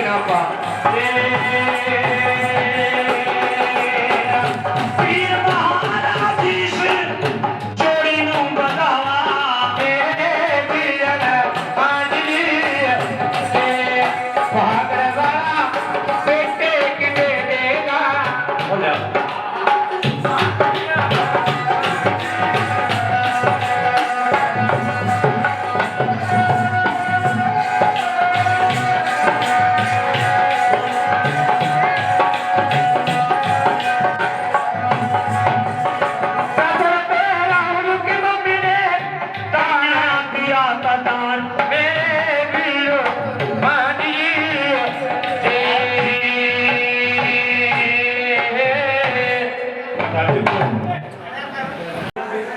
नापा पीर महाराजीस जोड़ी नू बधावा मेरे वीरन हाजरी से भागरवा बेटे किने देगा बोला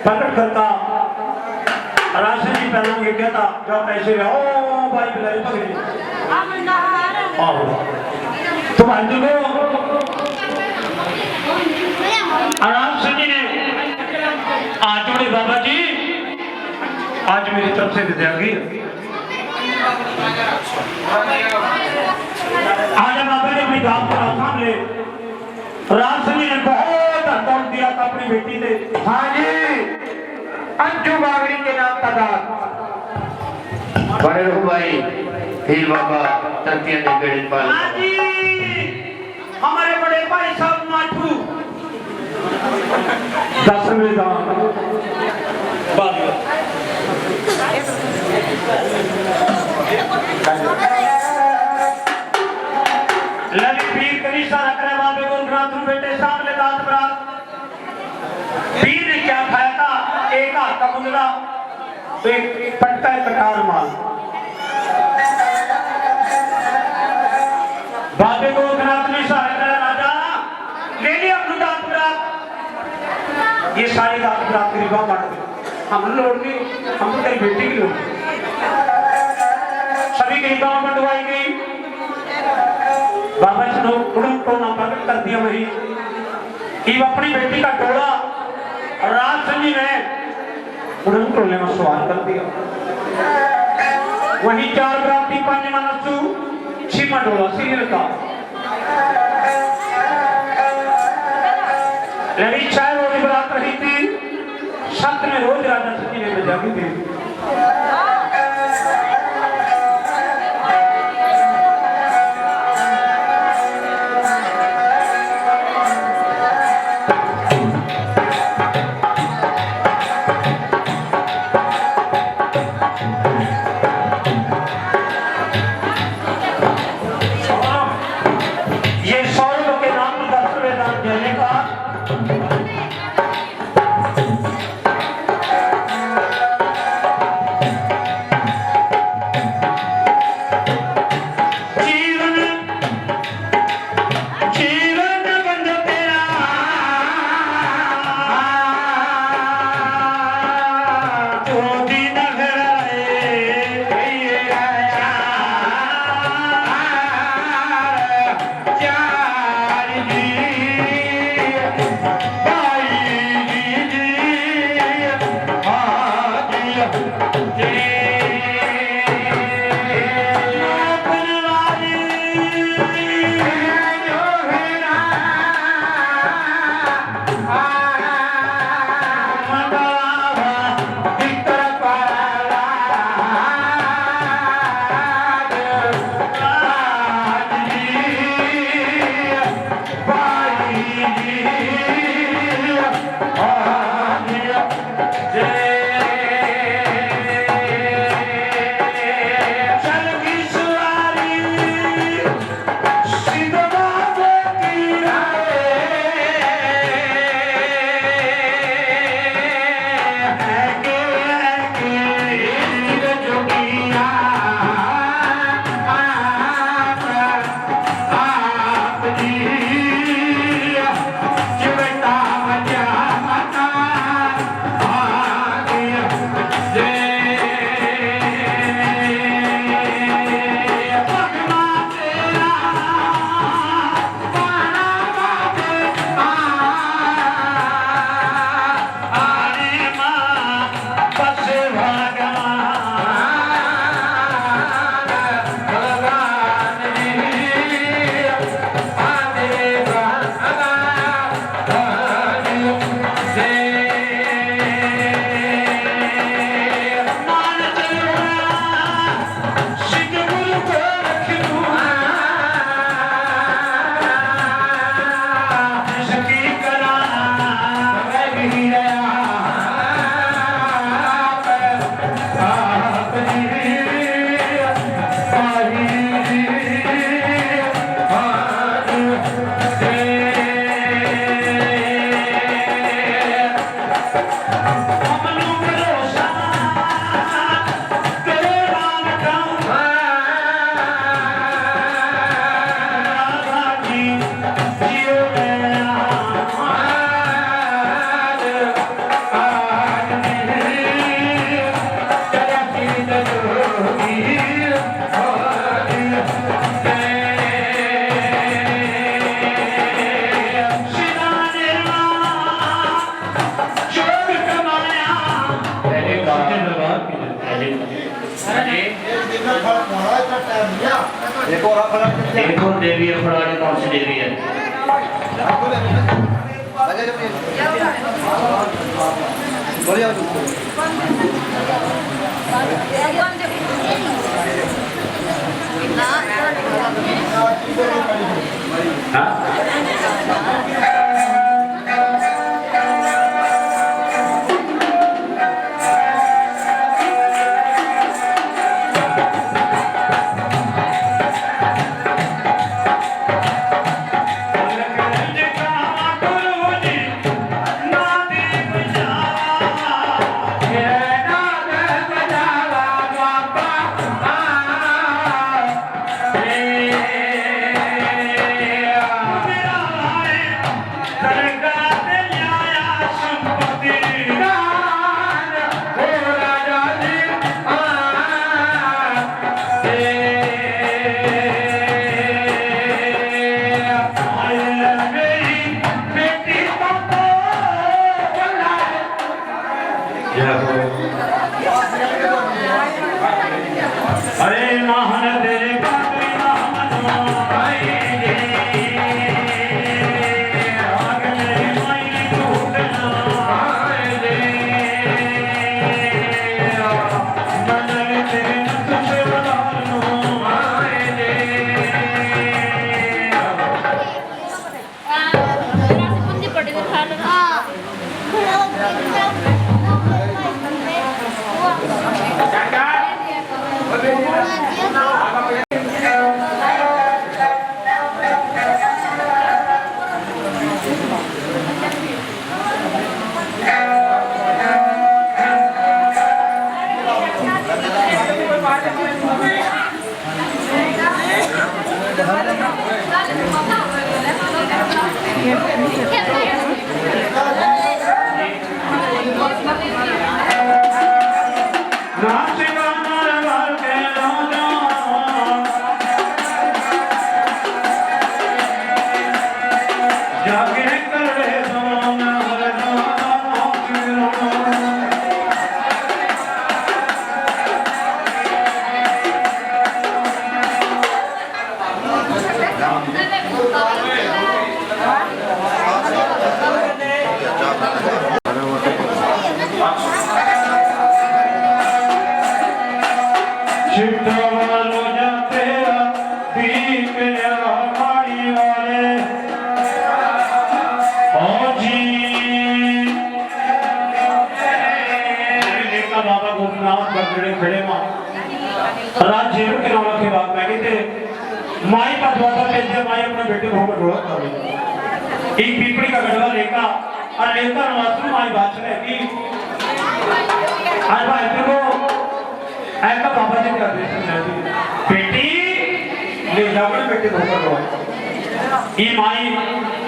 प्रकट करता राशन जी पहला मुझे कहता जब पैसे ले ओ भाई बिलाई पकड़ी तो भाई को आराम से जी ने आज जोड़े बाबा जी आज मेरी तरफ से विद्या गई आज बाबा ने अपनी गांव पर आसाम ले राम सिंह जी ने बहुत हड़ताल दिया था अपनी बेटी से हाँ जी अंजू बागड़ी के नाम का दान बड़े रघु भाई फिर बाबा तरक्कियां ने बेड़े पाल हाँ जी हमारे बड़े भाई साहब माठू 10 रुपए दान ललित पीर कनीसा रख रहे बाबे को रात बेटे सामने दांत बरात पीर ने क्या खाया था एक हाथ का मुंगला एक पट्टा कटार माल बाबे को रात में सारा राजा ले लिया अपनी दांत बरात ये सारी दांत बरात गरीबा बांट दी हम लोड़नी हम तो तेरी बेटी की लोड़ सभी गरीबा बंटवाई गई बाबा जी ने उड़न टोना प्रकट कर दिया वही कि अपनी बेटी का टोला राज सिंह जी ने उड़न टोले में सवार कर दिया वही 4 प्राप्ति पाने वाला सु सीमा टोला सीरियल का लड़ी 4 रोज बरात रही थी 7 में रोज राजा सिंह जी ने बजागी थी एक और आप एक और देवी है फड़ाड़ी, कौन सी देवी है? बढ़िया अरे नाहन तेरे कातरी नाहन आई रे आगे मेरी माई टूटना आई रे मनल तेरे नथ से बदानो आई रे पुंजी पड़ी तो खा लो माई का द्वारा भेजे माई अपने बेटे को ढोलक कर एक पीपड़ी का गढ़वा लेका और लेकर वास्तु माई बात है कि आज भाई को ऐसा बाबा जी का आदेश है बेटी ले जाओ बेटे को ढोलक ये माई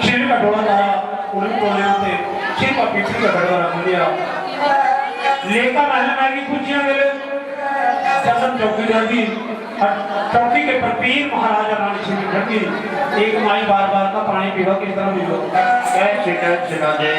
सिर का ढोला तारा उन्हें बोलने आते सिर का पीपड़ी का गढ़वा रख दिया लेकर महल में की कुछ मिले चंदन चौकीदार जी चौकी के पर पीर महाराजा रानी सिंह ढकी एक माई बार बार का पानी पीवा किस तरह मिलो कैसे सिखा दे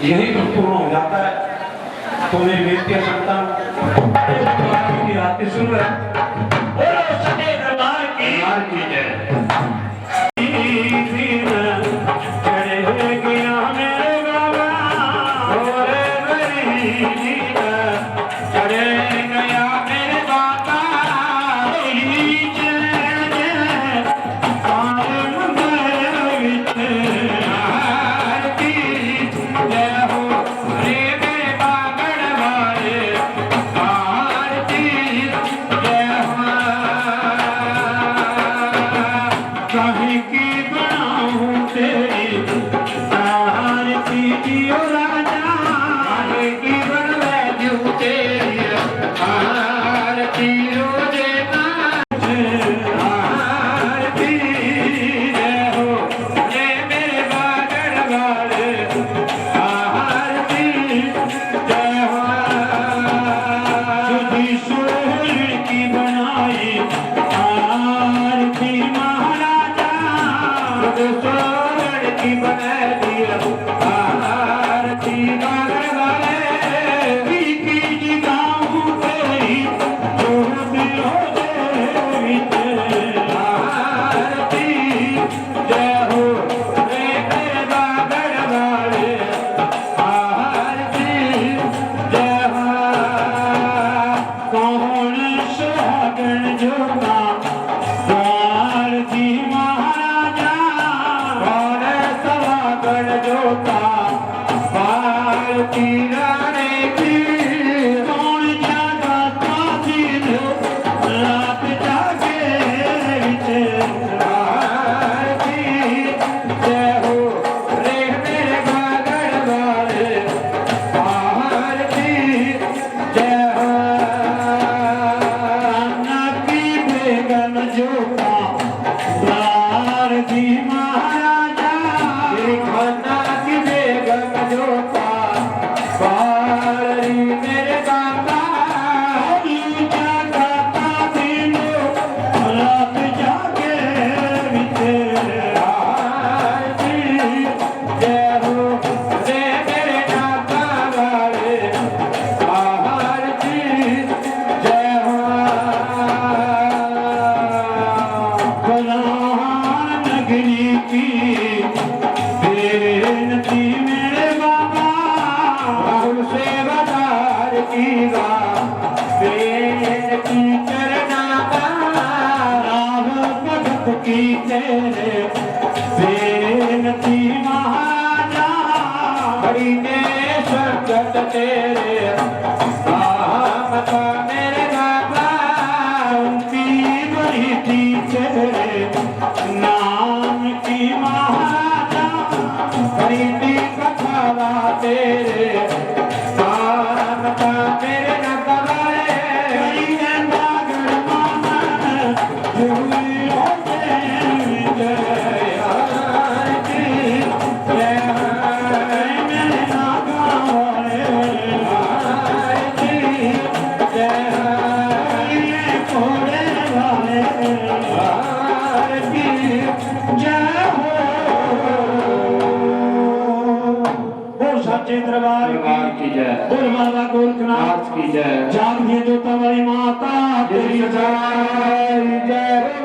यही तो पूर्ण हो जाता है तो मेरी बेनती संतान की आरती सुन रहा बोलो सच्चे दरबार की जय। चढ़े गया मेरे बाबा चढ़े गया मेरे बाबा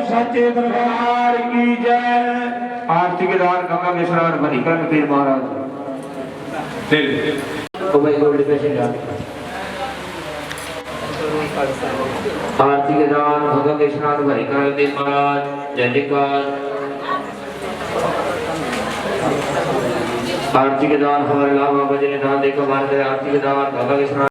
सच्चे दरबार की जय। आरती के दौरान गंगा में स्नान भरी कर पीर महाराज आरती के दौरान गंगा में स्नान भरी कर पीर महाराज जय जयकार। आरती के दौरान हमारे लाभ बाबा जी ने दान देखो मान आरती के दौरान गंगा के स्नान